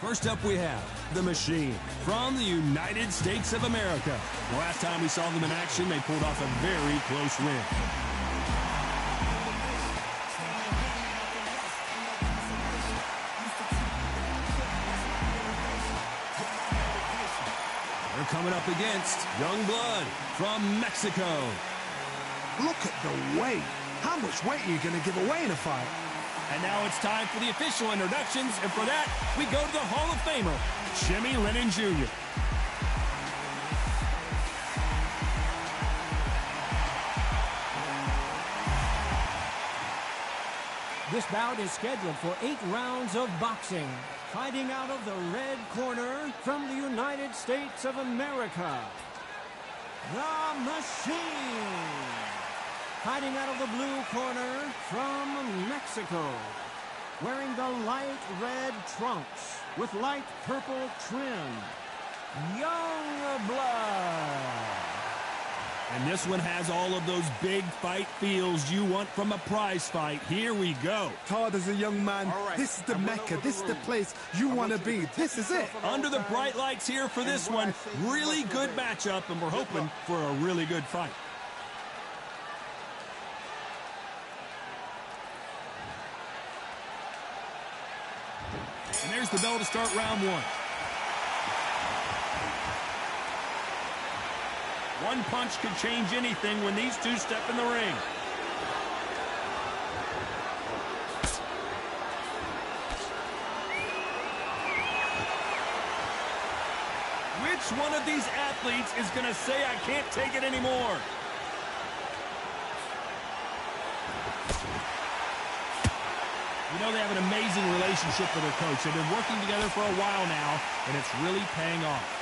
First up we have The Machine from the United States of America. The last time we saw them in action, they pulled off a very close win. They're coming up against Young Blood from Mexico. Look at the weight. How much weight are you going to give away in a fight? And now it's time for the official introductions, and for that, we go to the Hall of Famer, Jimmy Lennon Jr. This bout is scheduled for 8 rounds of boxing. Fighting out of the red corner from the United States of America, The Machine. Hiding out of the blue corner from Mexico, wearing the light red trunks with light purple trim, Young Blood. And this one has all of those big fight feels you want from a prize fight. Here we go. Todd, as a young man, this is the Mecca. This is the place you want to be. This is it. Under the bright lights here for this one. Really good matchup, and we're hoping for a really good fight. And there's the bell to start round one. One punch could change anything when these two step in the ring. Which one of these athletes is going to say, I can't take it anymore? You know, they have an amazing relationship with their coach. They've been working together for a while now, and it's really paying off.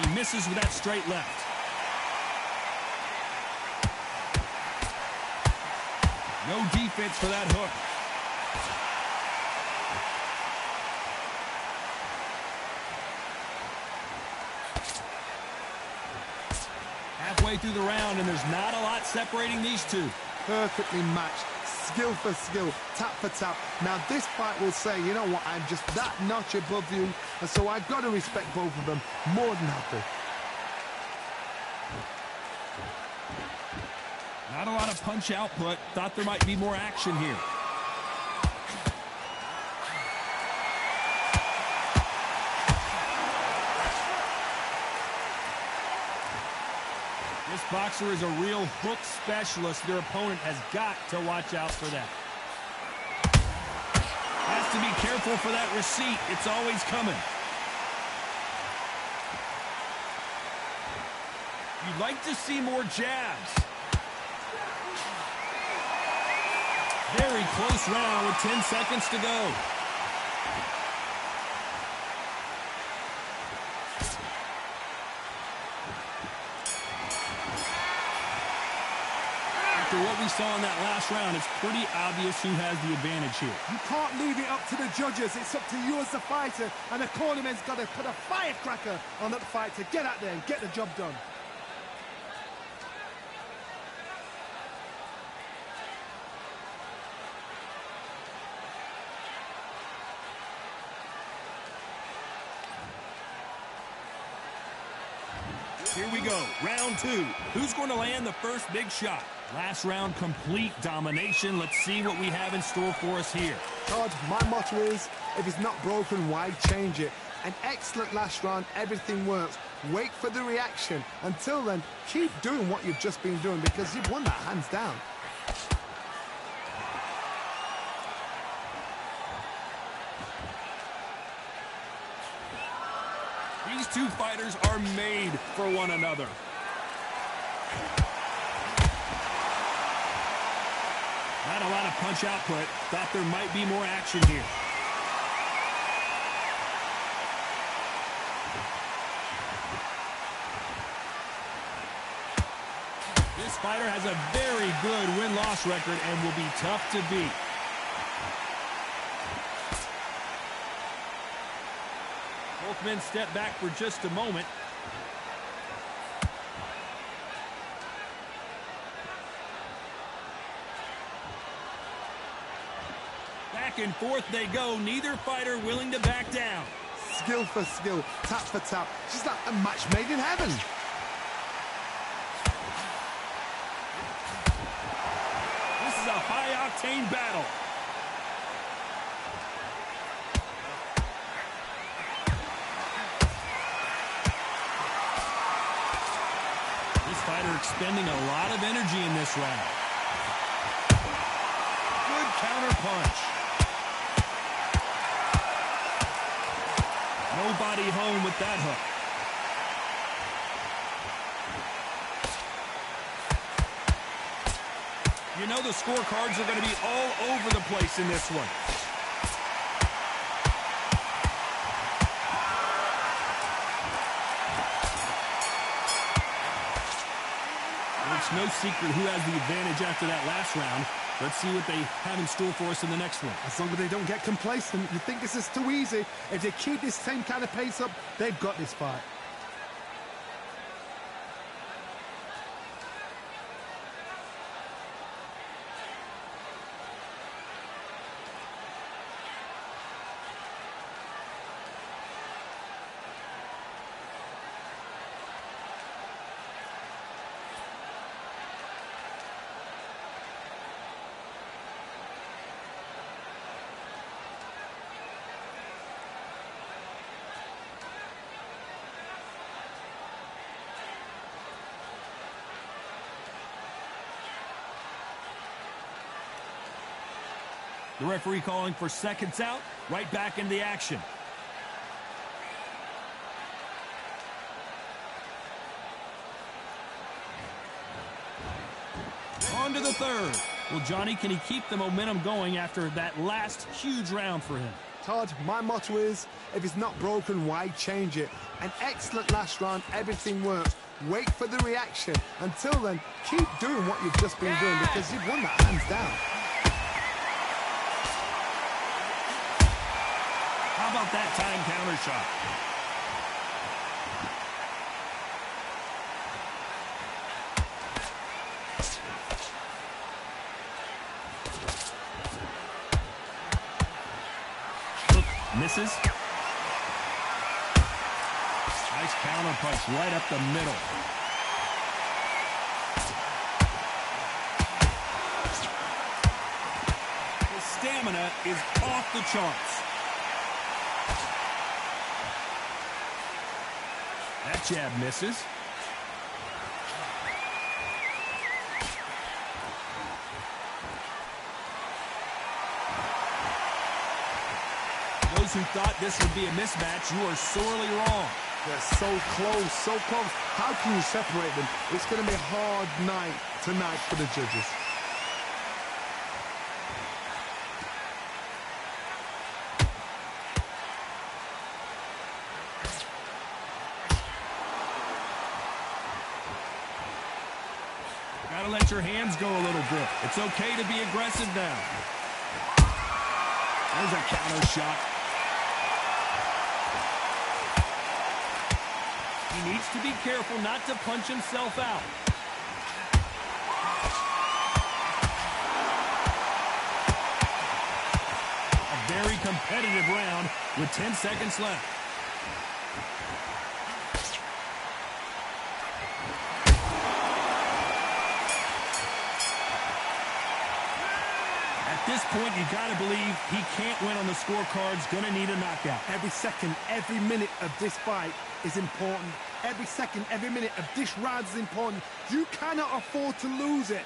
He misses with that straight left. No defense for that hook. Halfway through the round, and there's not a lot separating these two. Perfectly matched, skill for skill, tap for tap. Now this fight will say, you know what, I'm just that notch above you, and so I've got to respect both of them more than happy. Not a lot of punch output. Thought there might be more action here. This boxer is a real hook specialist. Their opponent has got to watch out for that. Has to be careful for that receipt. It's always coming. You'd like to see more jabs. Very close round with 10 seconds to go. After what we saw in that last round, it's pretty obvious who has the advantage here. You can't leave it up to the judges. It's up to you as the fighter, and the cornerman's got to put a firecracker on that fight to get out there and get the job done. Here we go, round 2. Who's going to land the first big shot? Last round, complete domination. Let's see what we have in store for us here. Todd, my motto is, if it's not broken, why change it? An excellent last round, everything works. Wait for the reaction. Until then, keep doing what you've just been doing because you've won that hands down. These two fighters are made for one another. Not a lot of punch output. Thought there might be more action here. This fighter has a very good win-loss record and will be tough to beat. Both men step back for just a moment. Back and forth they go, neither fighter willing to back down. Skill for skill, tap for tap, just like a match made in heaven. This is a high-octane battle. This fighter expending a lot of energy in this round. Good counter punch. Nobody home with that hook. You know the scorecards are going to be all over the place in this one. It's no secret who has the advantage after that last round. Let's see what they have in store for us in the next one. As long as they don't get complacent, you think this is too easy. If they keep this same kind of pace up, they've got this fight. The referee calling for seconds out, right back into the action. On to the third. Well, Johnny, can he keep the momentum going after that last huge round for him? Todd, my motto is, if it's not broken, why change it? An excellent last round, everything works. Wait for the reaction. Until then, keep doing what you've just been doing because you've won that hands down. How about that time counter shot? Misses. Nice counter punch right up the middle. His stamina is off the charts. That jab misses. Those who thought this would be a mismatch, you are sorely wrong. They're so close, so close. How can you separate them? It's going to be a hard night tonight for the judges. Gotta let your hands go a little bit. It's okay to be aggressive now. There's a counter shot. He needs to be careful not to punch himself out. A very competitive round with 10 seconds left. this point, you got to believe he can't win on the scorecards. Going to need a knockout. Every second, every minute of this fight is important. Every second, every minute of this round is important. You cannot afford to lose it.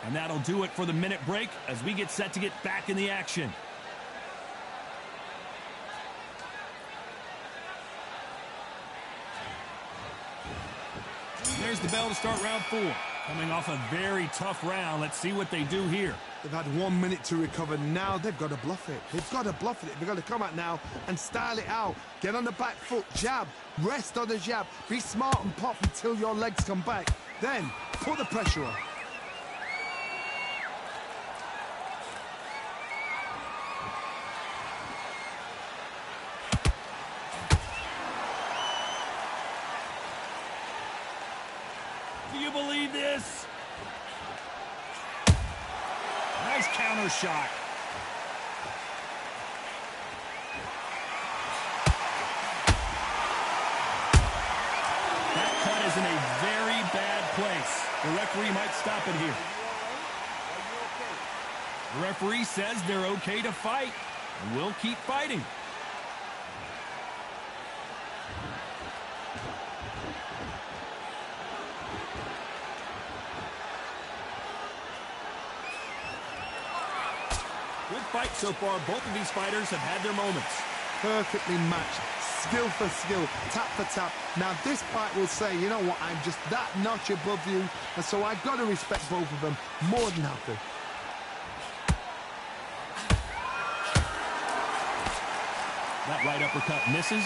And that'll do it for the minute break as we get set to get back in the action. There's the bell to start round 4. Coming off a very tough round. Let's see what they do here. They've had 1 minute to recover. Now they've got to bluff it. They've got to bluff it. They've got to come out now and style it out. Get on the back foot, jab, rest on the jab. Be smart and pop until your legs come back. Then put the pressure on. Do you believe this? Nice counter shot. That cut is in a very bad place. The referee might stop it here. The referee says they're okay to fight. And we'll keep fighting. Good fight so far. Both of these fighters have had their moments. Perfectly matched, skill for skill, tap for tap. Now this fight will say, you know what, I'm just that notch above you, and so I've got to respect both of them more than happy. That right uppercut misses.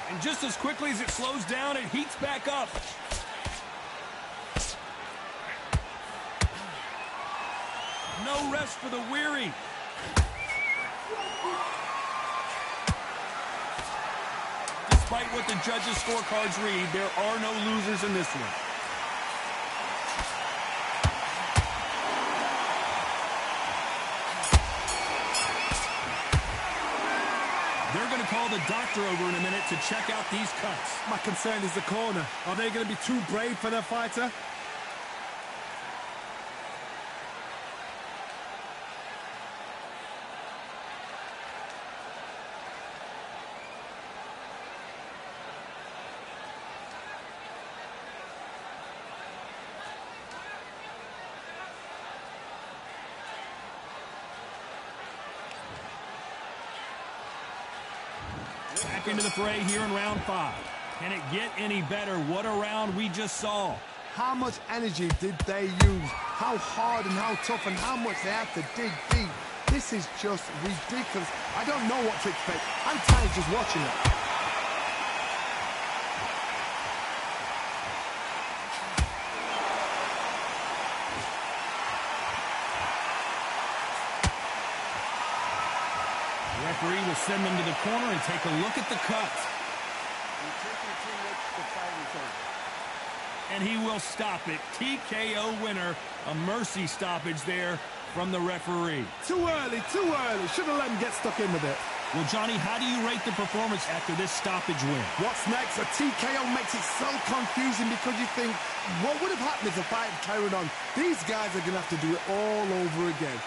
And just as quickly as it slows down, it heats back up. No rest for the weary. Despite what the judges' scorecards read, there are no losers in this one. They're going to call the doctor over in a minute to check out these cuts. My concern is the corner. Are they going to be too brave for their fighter? Back into the fray here in round 5. Can it get any better? What a round we just saw. How much energy did they use? How hard and how tough and how much they had to dig deep. This is just ridiculous. I don't know what to expect. I'm tired just watching it. The referee will send them to the corner and take a look at the cuts. And he will stop it. TKO winner. A mercy stoppage there from the referee. Too early, too early. Should have let him get stuck in with it. Well, Johnny, how do you rate the performance after this stoppage win? What's next? A TKO makes it so confusing because you think, what would have happened if the fight had carried on? These guys are going to have to do it all over again.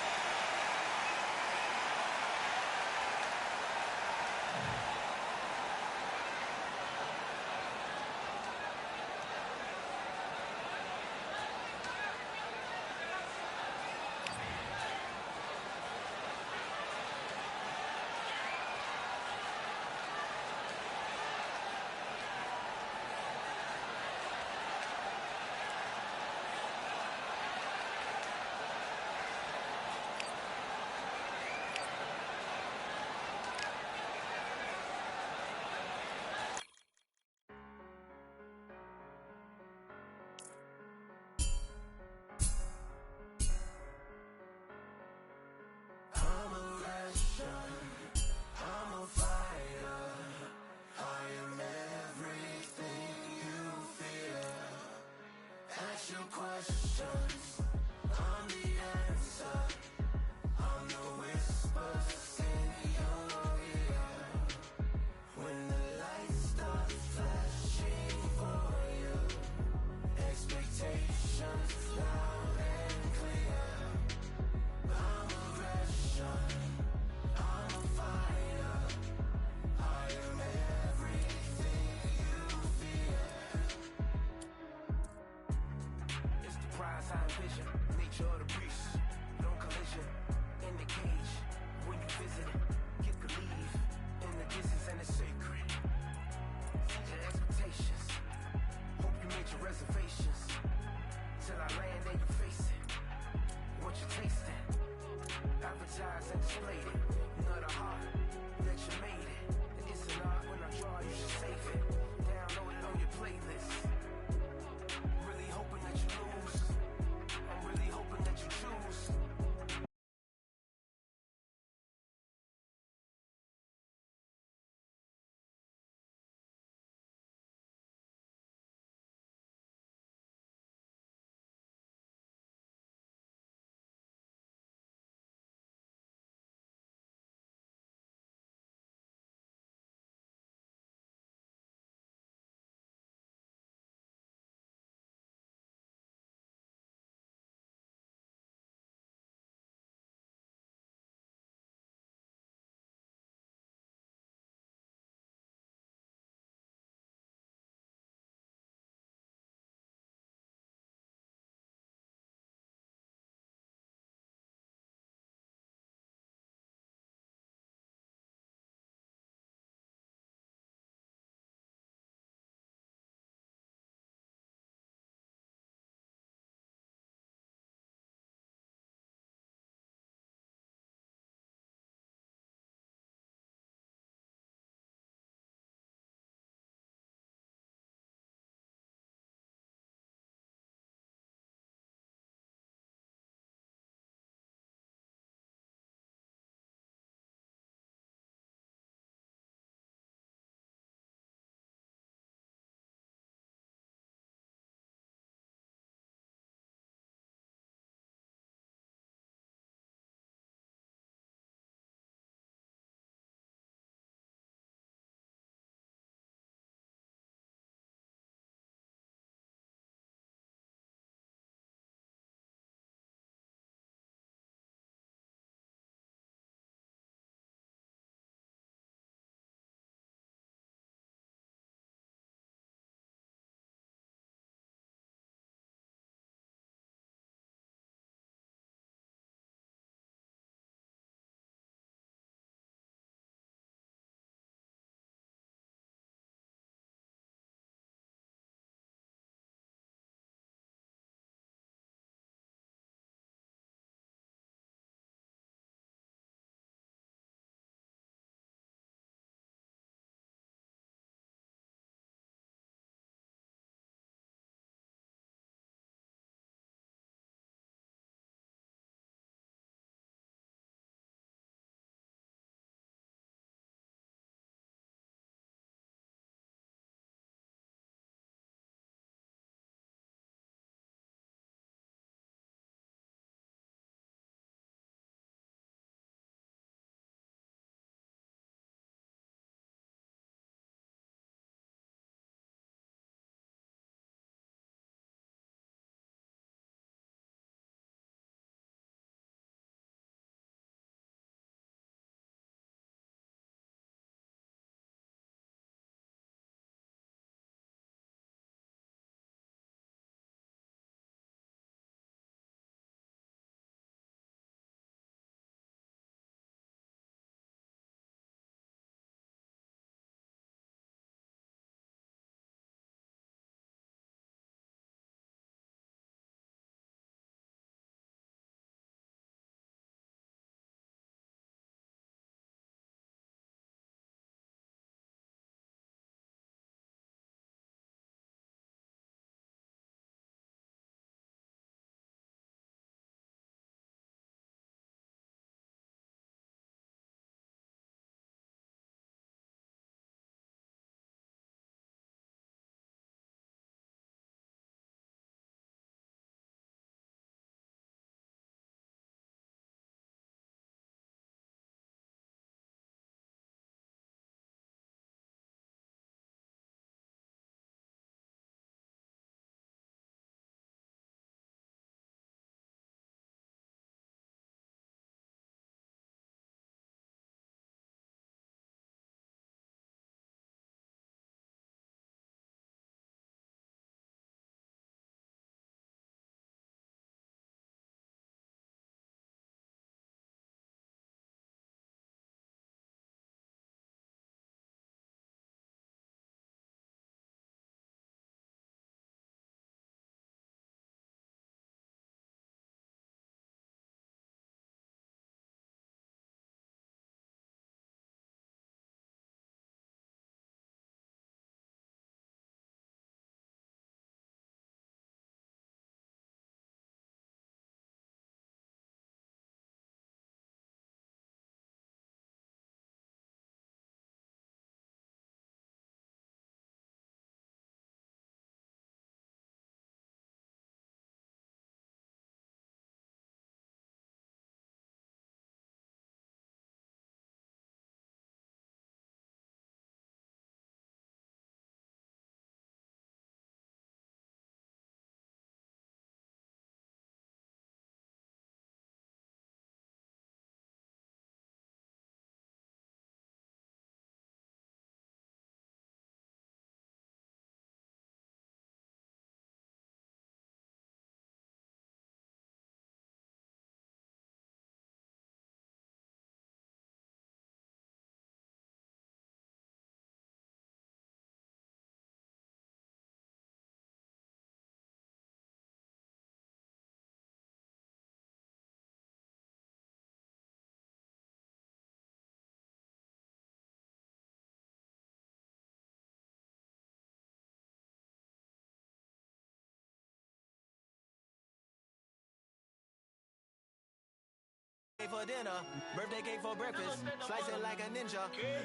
For dinner, birthday cake for breakfast, slice it like a ninja,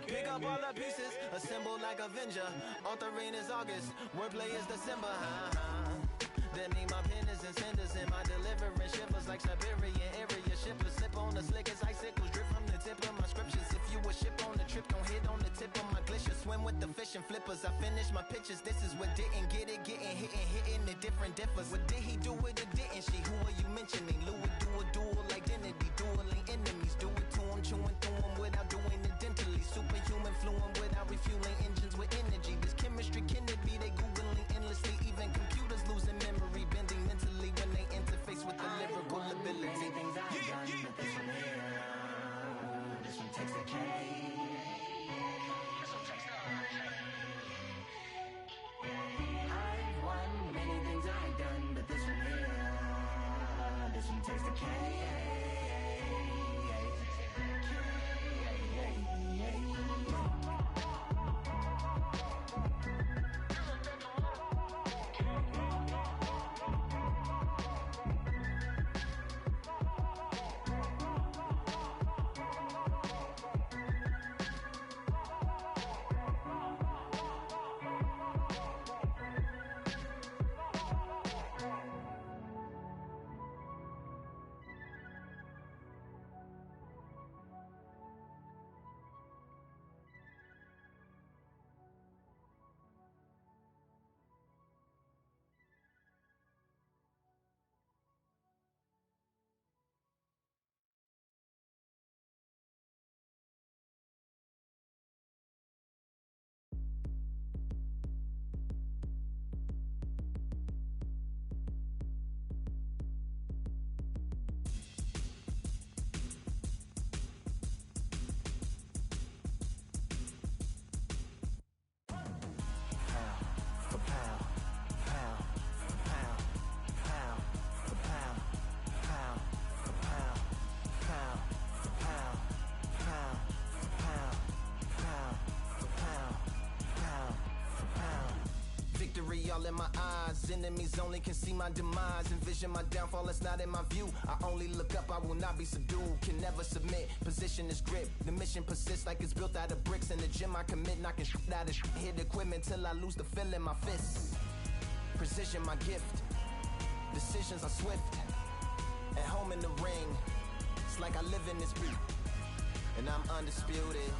pick up all the pieces, assemble like Avenger, author rain is August, wordplay is December, That mean my pen is in cinders and my deliverance shivers like Siberian area shippers, slip on the slick as icicles, drip from the tip of my scriptures, if you a ship on the trip, don't hit on the tip of my glacier, swim with the fish and flippers, I finish my pictures, this is what didn't get it, getting hit and hitting the different differs, what did he do with it, didn't she, who are you mentioning, Louis do a dual identity, dueling enemies, do it to him, chewing through him without doing it dentally, superhuman fluent without refueling engines with energy, this chemistry can it be, they googling endlessly, even computers losing memory, bending mentally when they interface with the lyrical ability. Things I've done, but this one here, this one takes the cake. I've won many things I've done, but this one here, this one takes the cake. All in my eyes, enemies only can see my demise. Envision my downfall, it's not in my view. I only look up, I will not be subdued. Can never submit, position is grip. The mission persists like it's built out of bricks. In the gym I commit, knocking shit out of shit. Hit equipment till I lose the feel in my fists. Precision my gift, decisions are swift. At home in the ring, it's like I live in this beat. And I'm undisputed.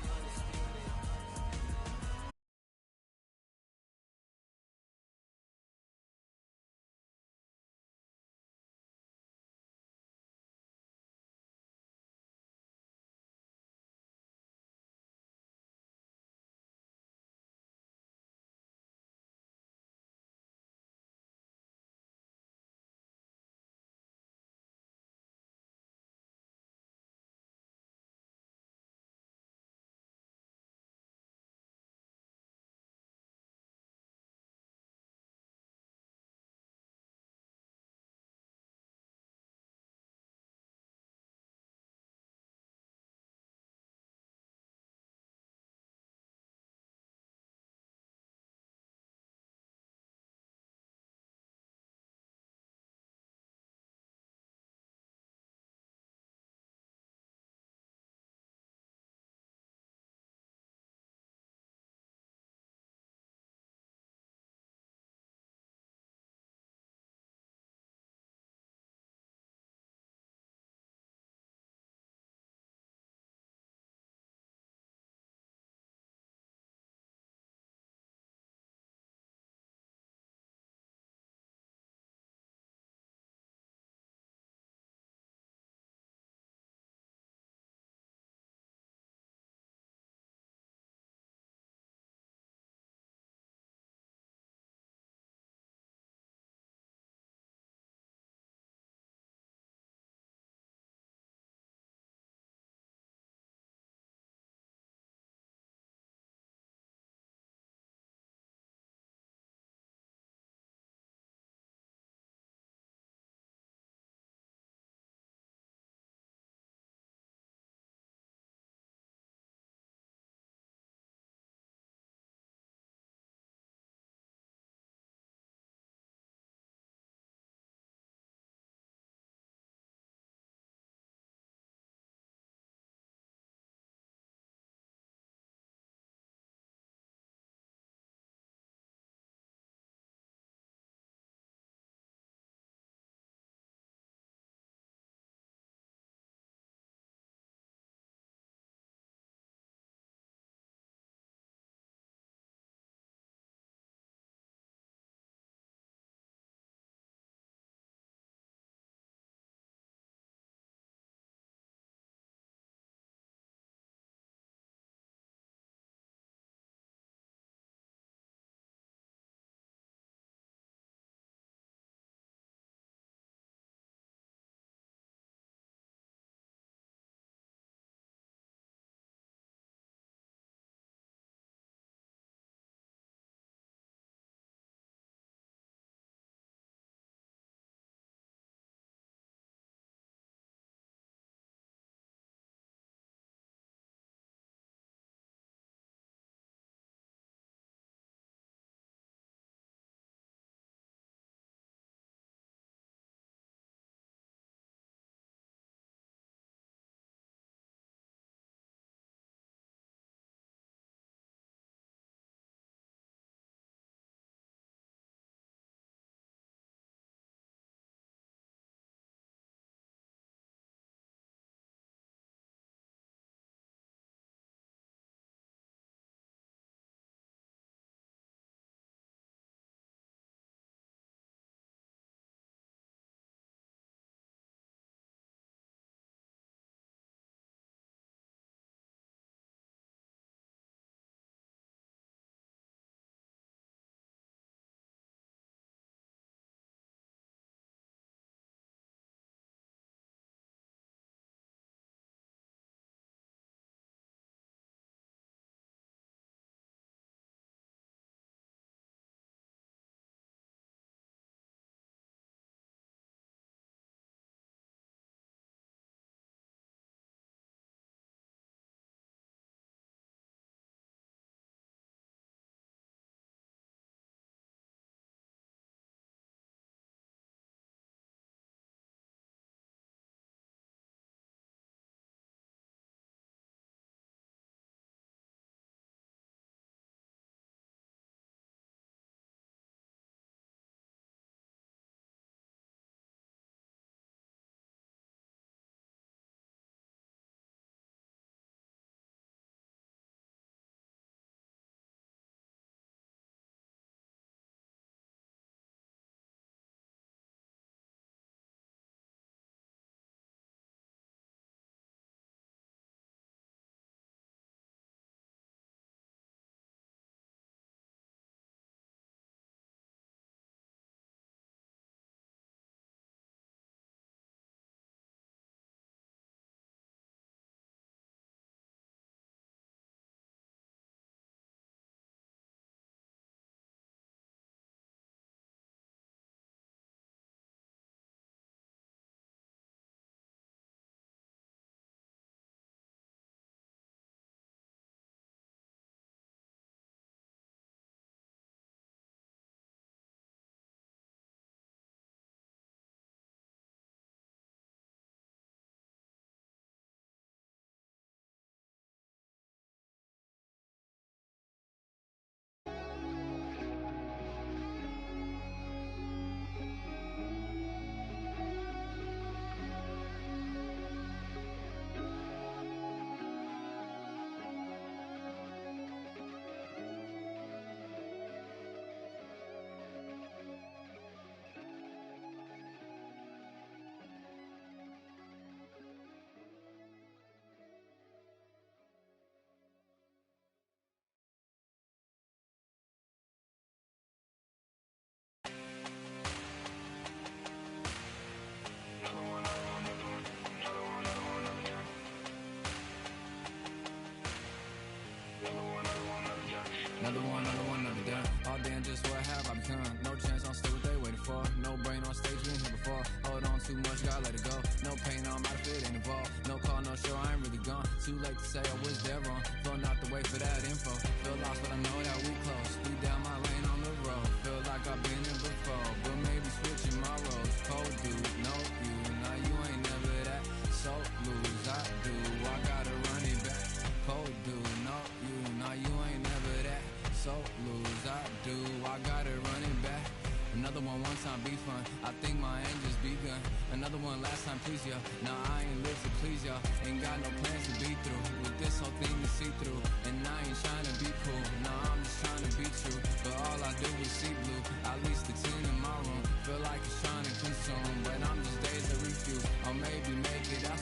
another done. All damn, just what have I become? No chance, I'm still what they waiting for. No brain on stage, been here before. Hold on too much, gotta let it go. No pain, I'm out of it, ain't involved. No call, no show, I ain't really gone. Too late to say I was dead wrong. Flow not the way for that info. Feel lost, but I know that we close. Speed down my lane on the road. Feel like I've been here before, but maybe switching my roles. Cold dude, no you. Now you ain't never that. So lose, I do. I gotta run it back. Cold dude, no you. Now you ain't never that. So lose, I do. I gotta run it back. Another one time be fun. I think my end just begun. Another one last time please ya. Now I ain't live to please y'all. Ain't got no plans to be through. With this whole thing to see through. And I ain't trying to be cool. Nah, I'm just trying to be true. But all I do is see blue. At least the 10 in my room. Feel like it's trying to consume. But I'm just days to refuse. Or maybe make it I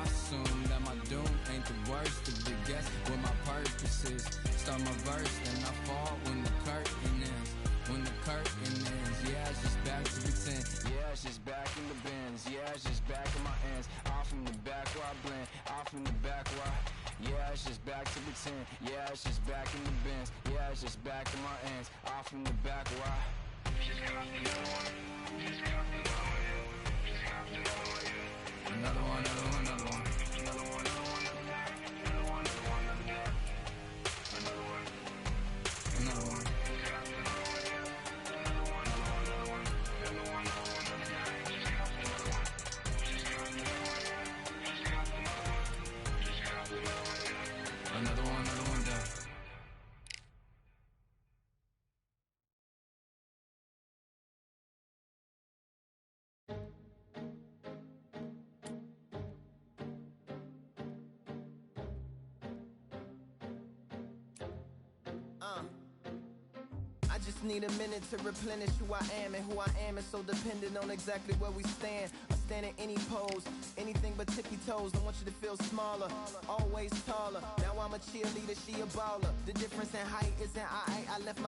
assume that my doom ain't the worst of the guess. What my purpose is. Start my verse, then I fall when the curtain ends. When the curtain ends, yeah, it's just back to pretend. Yeah, it's just back in the bins. Yeah, it's just back in my ends. Off from the back where I blend. Off from the back where I... Yeah, it's just back to pretend. Yeah, it's just back in the bins. Yeah, it's just back in my ends. Off from the back where I... Just copped another one. Just copped another one. Just copped another one. Another one, another one, another one. Another one, another one, another one. Another one, another one, another one. Another one. Another one. Another one done. I just need a minute to replenish who I am, and who I am is so dependent on exactly where we stand. I stand in any pose, anything but tippy toes. Don't want you to feel smaller, always taller. Now I'm a cheerleader, she a baller. The difference in height isn't I left my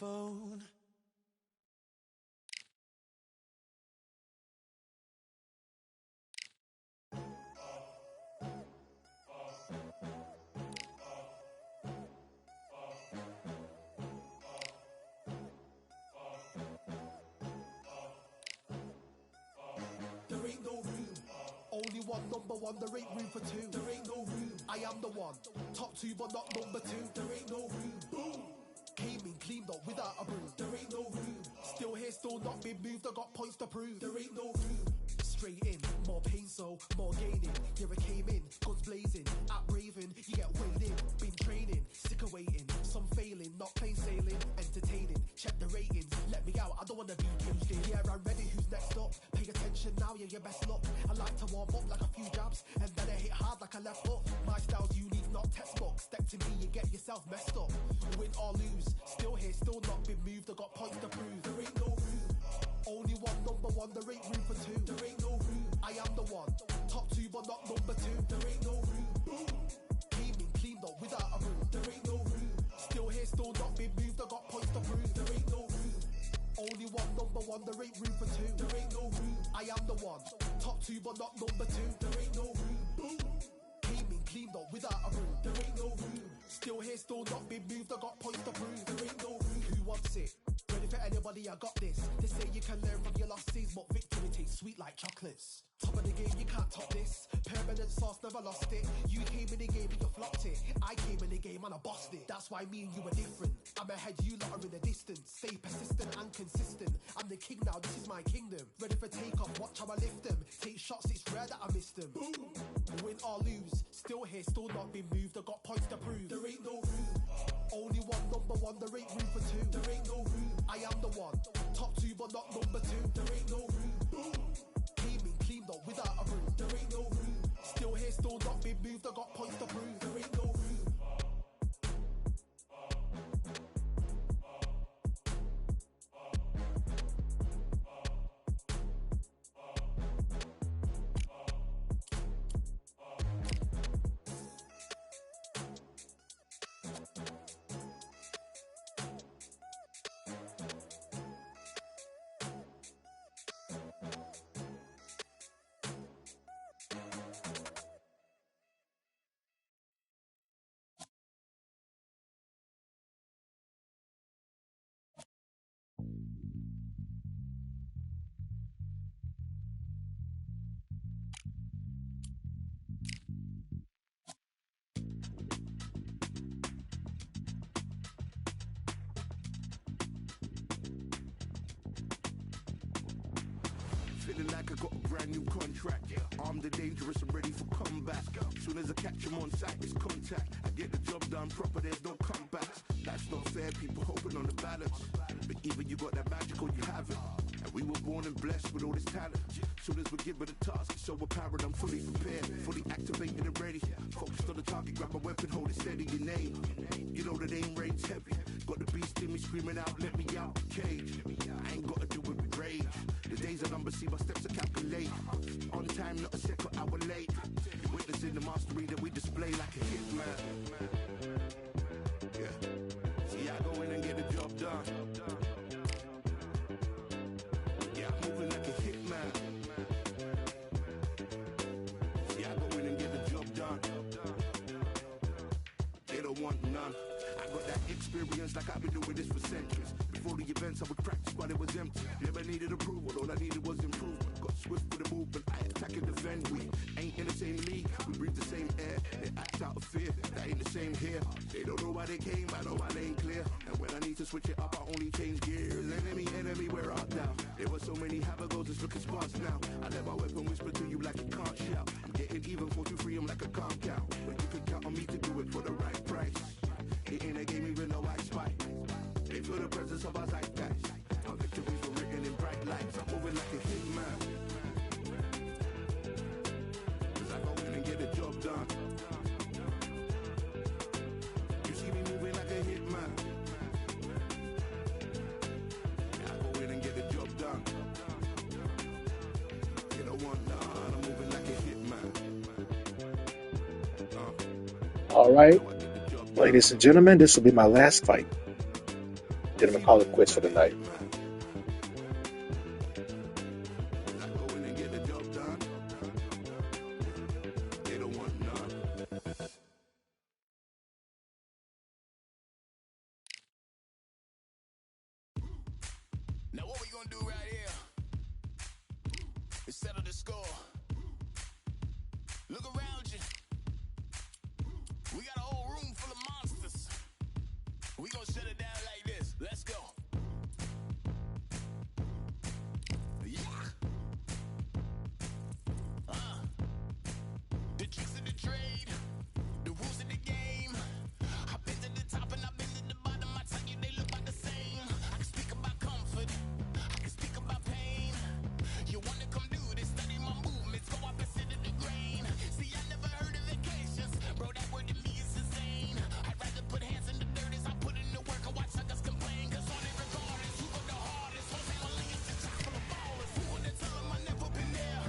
phone. There ain't no room. Only one number one, there ain't room for two. There ain't no room. I am the one. Top two, but not number two. There ain't no room. Boom. Came in, cleaned up without a broom. There ain't no room. Still here, still not been moved. I got points to prove. There ain't no room. Straight in, more pain, so more gaining. Here I came in, guns blazing. At Raven, you get weighed in. Been training, sick of waiting. Some failing, not plain sailing. Entertaining, check the ratings. Let me out, I don't wanna be caged in. Yeah, I'm ready, who's next up? Pay attention now, yeah, your best luck. I like to warm up like a few jabs, and then I hit hard like a left hook. My style's unique, not textbook. Step to me, you get yourself messed up. Win or lose, still here, still not been moved. I got points to prove. There ain't no room. Only one number one, there ain't room for two. There ain't no room. I am the one. Top two, but not number two. There ain't no room. Boom. Came in, cleaned up without a broom. There ain't no room. Still here, still not been moved. I got points to prove. There ain't no room. Only one number one, there ain't room for two. There ain't no room. I am the one. Top two, but not number two. There ain't no room. Boom. Came in, cleaned up without a broom. There ain't no room. Still here, still not been moved. I got points to prove. There ain't no room. Who wants it? Ready for anybody, I got this. They say you can learn from your losses, but victory tastes sweet like chocolates. Top of the game, you can't top this. Permanent sauce, never lost it. You came in the game and you flopped it. I came in the game and I bossed it. That's why me and you are different. I'm ahead, you lot are in the distance. Stay persistent and consistent. I'm the king now, this is my kingdom. Ready for takeoff, watch how I lift them. Take shots, it's rare that I miss them. Boom. Win or lose, still here, still not been moved. I got points to prove. There ain't no room. Only one number one, there ain't room for two. There ain't no room. I am the one. Top two, but not number two. There ain't no room. Boom. Came in, cleaned up without a broom. There ain't no room. Still here, still not been moved. I got points to prove. There ain't no room. Feeling like I got a brand new contract. Armed and dangerous and ready for comeback. Soon as I catch him on sight, it's contact. I get the job done proper, there's no comebacks. Life's not fair, people hoping on the balance. But either you got that magic or you haven't. And we were born and blessed with all this talent. Soon as we're given the task, it's so apparent I'm fully prepared, fully activated and ready. Focused on the target, grab my weapon, hold it steady, your name. You know that aim range heavy. Got the beast in me screaming out, let me out the cage. I ain't gotta do it with rage. The days are numbered, see my steps are calculate. On time, not a second hour late. You're witnessing the mastery that we display like a hitman. Yeah. See, I go in and get the job done. Yeah, I'm moving like a hitman. See, I go in and get the job done. They don't want none. I got that experience like I've been doing this for centuries. Before the events I would practice while it was empty. Never needed approval, all I needed was improvement. Got swift with the movement, I attack and defend. We ain't in the same league, we breathe the same air. They act out of fear, that ain't the same here. They don't know why they came, I know my lane clear. And when I need to switch it up, I only change gears. Enemy, where art thou? There were so many habagos, it's looking sparse now. I let my weapon whisper to you like you can't shout. I'm getting even, 4 to 3, I'm like a calm count. But you can count on me to do it for the right price. It ain't a game even though I spy. They feel the presence of our zeitgeist. Our victories were written in bright lights. I'm moving like a hitman. Cause I go in and get the job done. You see me moving like a hitman. Yeah, I go in and get the job done. You don't want none. I'm moving like a hitman. All right, ladies and gentlemen, this will be my last fight. gentlemen, call it quits for the night. Now what we gonna do right here is settle the score. Look around you. We got a whole room full of monsters. We gonna shut it down like this. Let's go. Yeah. The tricks of the trade, the rules of the game. I've been to the top and I've been to the bottom. I tell you they look about the same. I can speak about comfort, I can speak about pain. You wanna come do this, study my movements, go opposite of the grain. See, I never heard of vacations, bro, that word to me is insane. I'd rather put hands in the dirt as I put in the work and watch suckers complain. Cause on it regardless, who go the hardest? Whole family is the top of the ballers. Who would have tell them I never been there?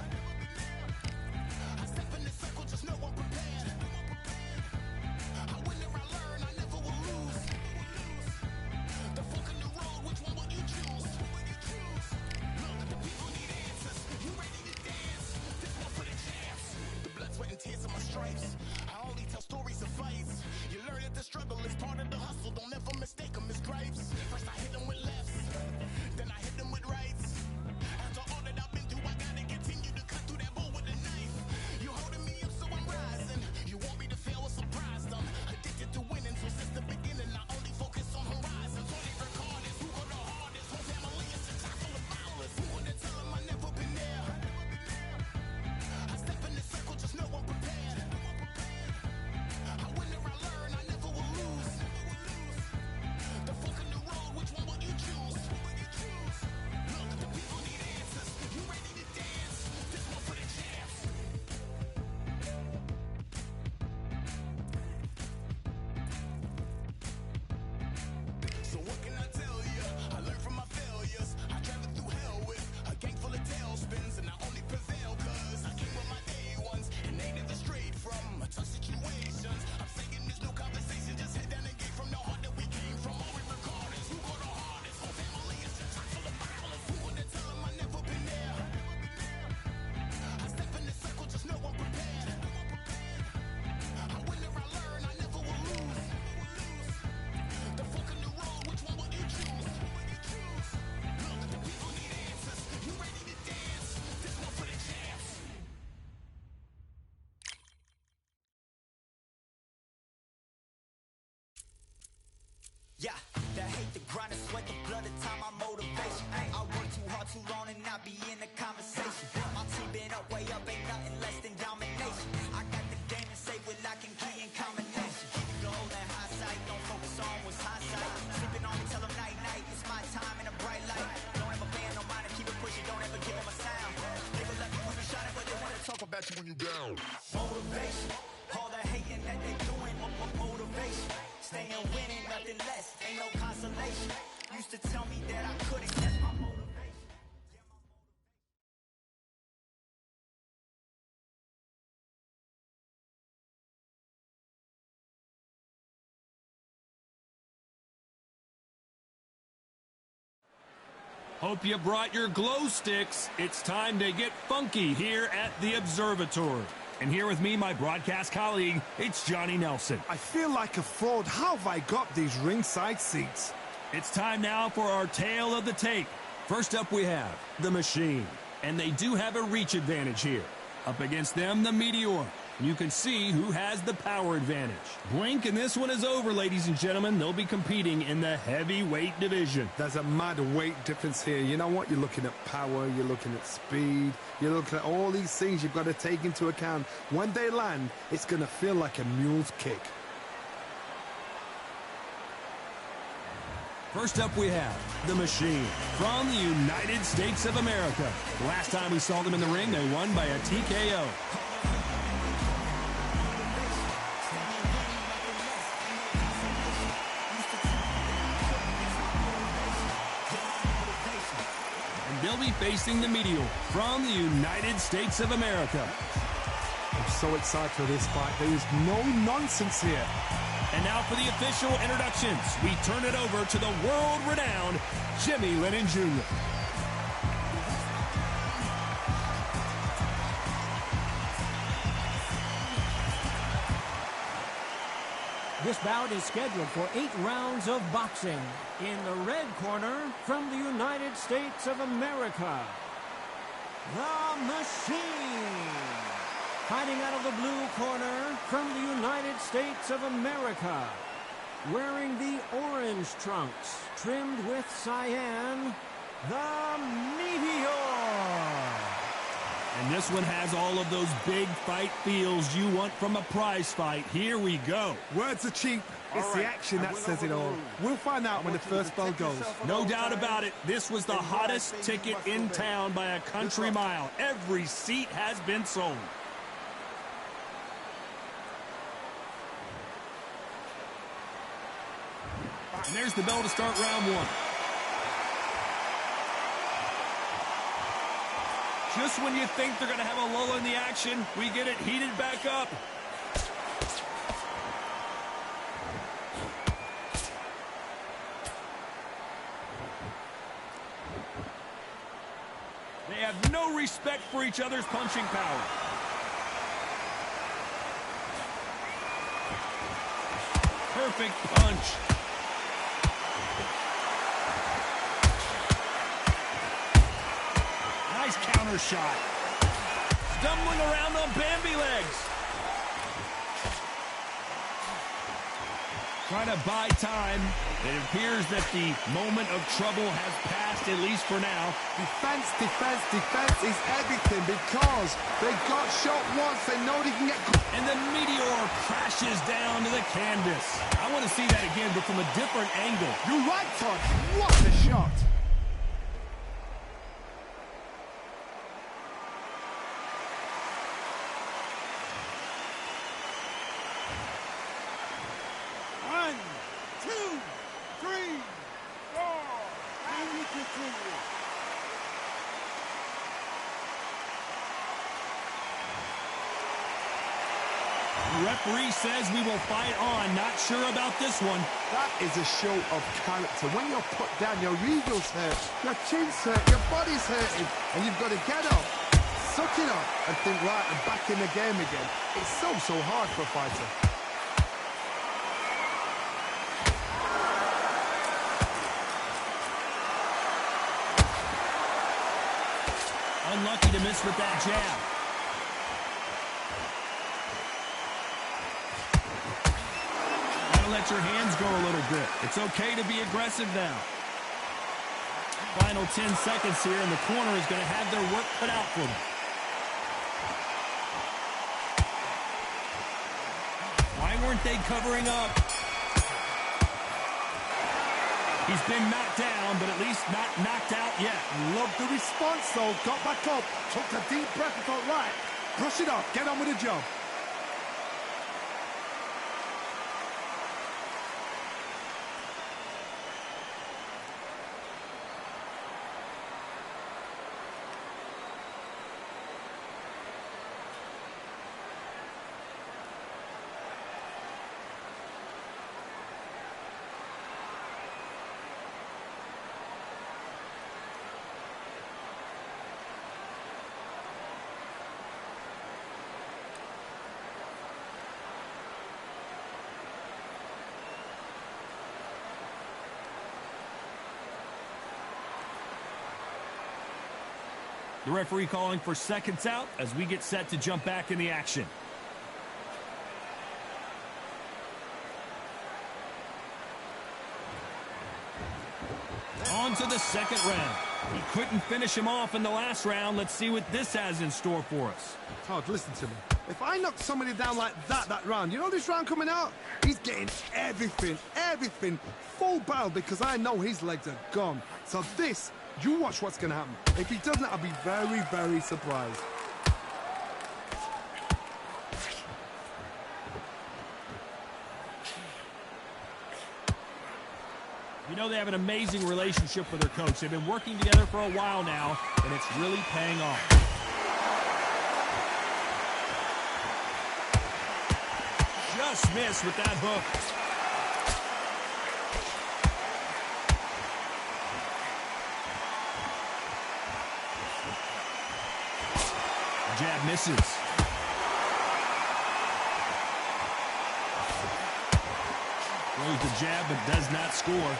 I step in the circle, just know I'm prepared. I win or I learn, I never will lose. The fork in the road, which one will you choose? Look, the people need answers. You ready to dance? This one for the champs. The blood, sweat, and tears of my stripes. I only tell stories of fights. You learn that the struggle is part of the hustle. Don't ever mistake them as gripes. First I hit them with lefts, then I hit them with rights. After all that I've been through, I gotta continue to cut through that bull with a knife. You holding me up, so I'm rising. You want me to fail or surprised? I'm addicted to winning, so since the beginning I only focus on horizons. Only recorders, who go the hardest? Whole family is the top of the ballers. Who would have tell them I never been there? I step in the circle, just know I'm prepared. I win or I learn, I never will lose. The fork in the road, which one will you choose? Look, the people need answers. You ready to dance? This one for the champs. So what can I tell you? I learned from my failures. I traveled through hell with a gang full of tailspins, and I only prevail cause I came with my day ones, and they never strayed from tough situations. I'm saying there's no conversation, just head down and get from the heart that we came from. All we recorders, who go the hardest? Whole family is the top of the ballers. Who would have tell them I never been there? I step in the circle, just know I'm prepared. I win or I learn, I never will lose. The fork in the road, which one will you choose? Look, the people need answers. You ready to dance? This one for the champs. Yeah, the hate, the grind, the sweat, the blood, the time, my motivation. I work too hard, too long, and not be in the conversation. My team been up, way up, ain't nothing less than domination. I got the game and say with lock and key and combination. Keep it gold and high sight, don't focus on what's hindsight. Sleeping on me, tell them night, night, it's my time in a bright light. Don't ever ban no mind and keep it pushing, don't ever give them a sound. They will let me when you shining, but they wanna talk about you when you down. Motivation, all the hating that they doing, motivation. Staying winning, nothing less, ain't no consolation. Used to tell me that I couldn't, that's my motivation. Hope you brought your glow sticks. It's time to get funky here at the Observatory. And here with me, my broadcast colleague, it's Johnny Nelson. I feel like a fraud. How have I got these ringside seats? It's time now for our tale of the tape. First up, we have The Machine. And they do have a reach advantage here. Up against them, the Meteor. You can see who has the power advantage. Blink and this one is over, ladies and gentlemen. They'll be competing in the heavyweight division. There's a mad weight difference here. You know what? You're looking at power, you're looking at speed, you're looking at all these things you've got to take into account. When they land, it's going to feel like a mule's kick. First up, we have The Machine from the United States of America. Last time we saw them in the ring, they won by a TKO. They'll be facing the Meteor from the United States of America. I'm so excited for this fight. There is no nonsense here. And now for the official introductions, we turn it over to the world-renowned Jimmy Lennon Jr. This bout is scheduled for 8 rounds of boxing. In the red corner, from the United States of America, The Machine. Fighting out of the blue corner, from the United States of America, wearing the orange trunks, trimmed with cyan, The Meteor. And this one has all of those big fight feels you want from a prize fight. Here we go. Words are cheap. It's the action that says it all. We'll find out when the first bell goes. No doubt about it. This was the hottest ticket in town by a country mile. Every seat has been sold. And there's the bell to start round 1. Just when you think they're going to have a lull in the action, we get it heated back up. They have no respect for each other's punching power. Perfect punch. Nice counter shot. Stumbling around on Bambi legs. Trying to buy time. It appears that the moment of trouble has passed, at least for now. Defense, defense, defense is everything because they got shot once. They know they can get... And the Meteor crashes down to the canvas. I want to see that again, but from a different angle. You're right, Todd. What a shot. The referee says we will fight on. Not sure about this one. That is a show of character. When you're put down, your ego's hurt, your chin's hurt, your body's hurting, and you've got to get up, suck it up, and think, right, I'm back in the game again. It's so hard for a fighter. Unlucky to miss with that jab. Let your hands go a little bit. It's okay to be aggressive now. Final 10 seconds here, and the corner is going to have their work cut out for them. Why weren't they covering up? He's been knocked down, but at least not knocked out yet. Love the response, though. Got back up, took a deep breath and thought, right, brush it off, get on with the job. The referee calling for seconds out as we get set to jump back in the action. On to the second round. He couldn't finish him off in the last round. Let's see what this has in store for us. Todd, listen to me. If I knock somebody down like that round, you know this round coming out? He's getting everything, full barrel because I know his legs are gone. So this, you watch what's going to happen. If he doesn't, I'll be very, very surprised. You know they have an amazing relationship with their coach. They've been working together for a while now, and it's really paying off. Just missed with that hook. Jab misses. Throws the jab but does not score.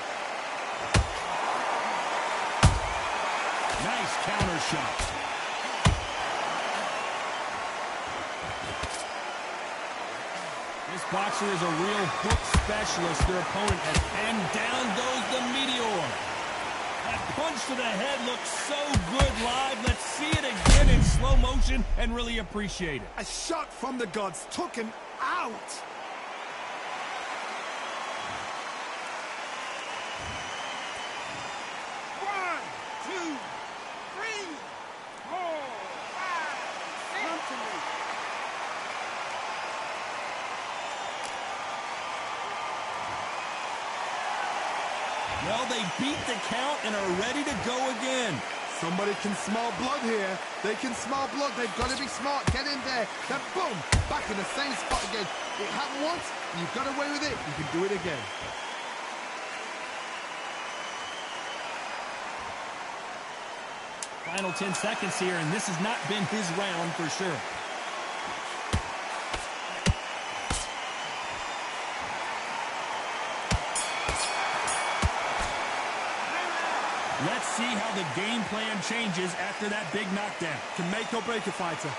Nice counter shot. This boxer is a real hook specialist, their opponent has. And down goes the Meteor. That punch to the head looks so good live. Let's see it again in slow motion and really appreciate it. A shot from the gods took him out. Well, they beat the count and are ready to go again. Somebody can smell blood here. They can smell blood. They've got to be smart. Get in there. Then boom, back in the same spot again. It happened once. You've got away with it. You can do it again. Final 10 seconds here, and this has not been his round for sure. Let's see how the game plan changes after that big knockdown. Can make or break a fighter.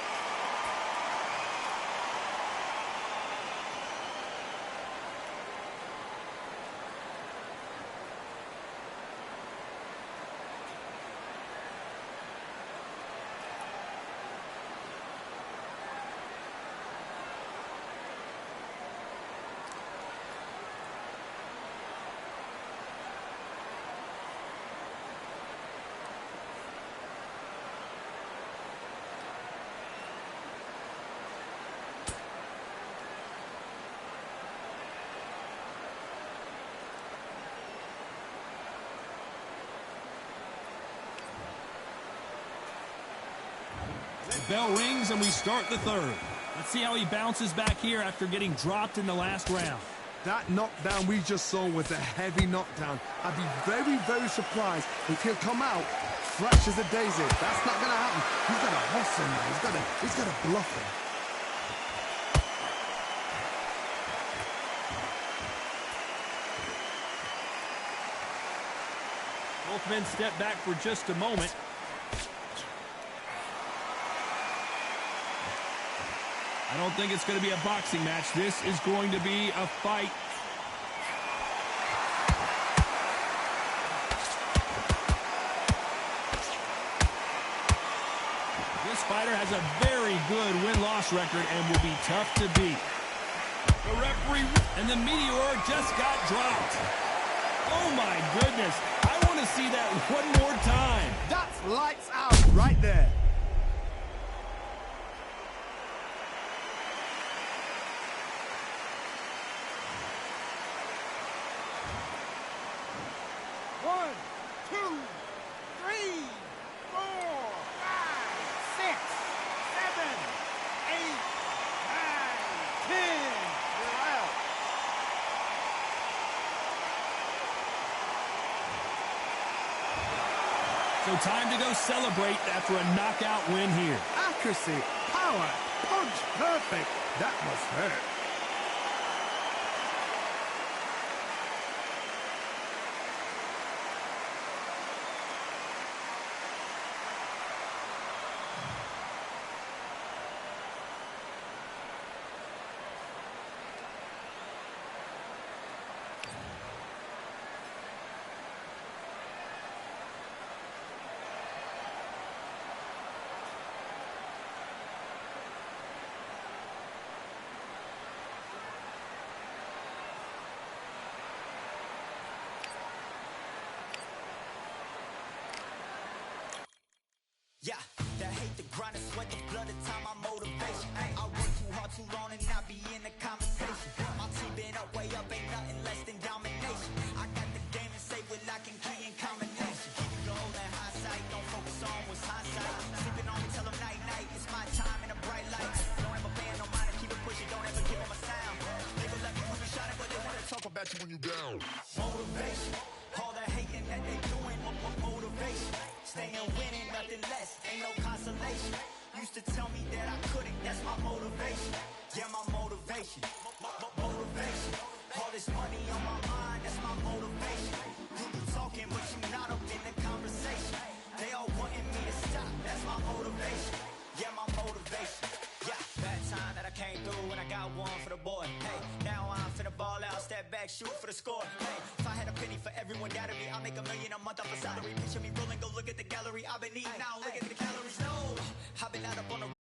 The bell rings and we start the third. Let's see how he bounces back here after getting dropped in the last round. That knockdown we just saw was a heavy knockdown. I'd be very, very surprised if he'll come out fresh as a daisy. That's not going to happen. He's got to hustle now. He's got to bluff him. Both men step back for just a moment. I don't think it's going to be a boxing match. This is going to be a fight. This fighter has a very good win-loss record and will be tough to beat. The referee and the Meteor just got dropped. Oh my goodness. I want to see that one more time. That's lights out right there. So time to go celebrate after a knockout win here. Accuracy, power, punch, perfect. That must hurt. got you when you down. Motivation, all the hating that they doing, motivation. Staying winning, nothing less, ain't no consolation. Used to tell me that I couldn't, that's my motivation. Yeah, my motivation, motivation. All this money on my mind, that's my motivation. You talking, but you not up in the conversation. They all wanting me to stop, that's my motivation. Yeah, my motivation. Yeah, that time that I came through and I got one for the boy. Hey, now I'm finna ball out, step back, shoot for the score. Hey, if I had a penny for everyone doubted me, I'll make $1 million a month off a salary. Picture me rolling, go look at the gallery. I've been eating now, look at the calories. No, I've been out up on the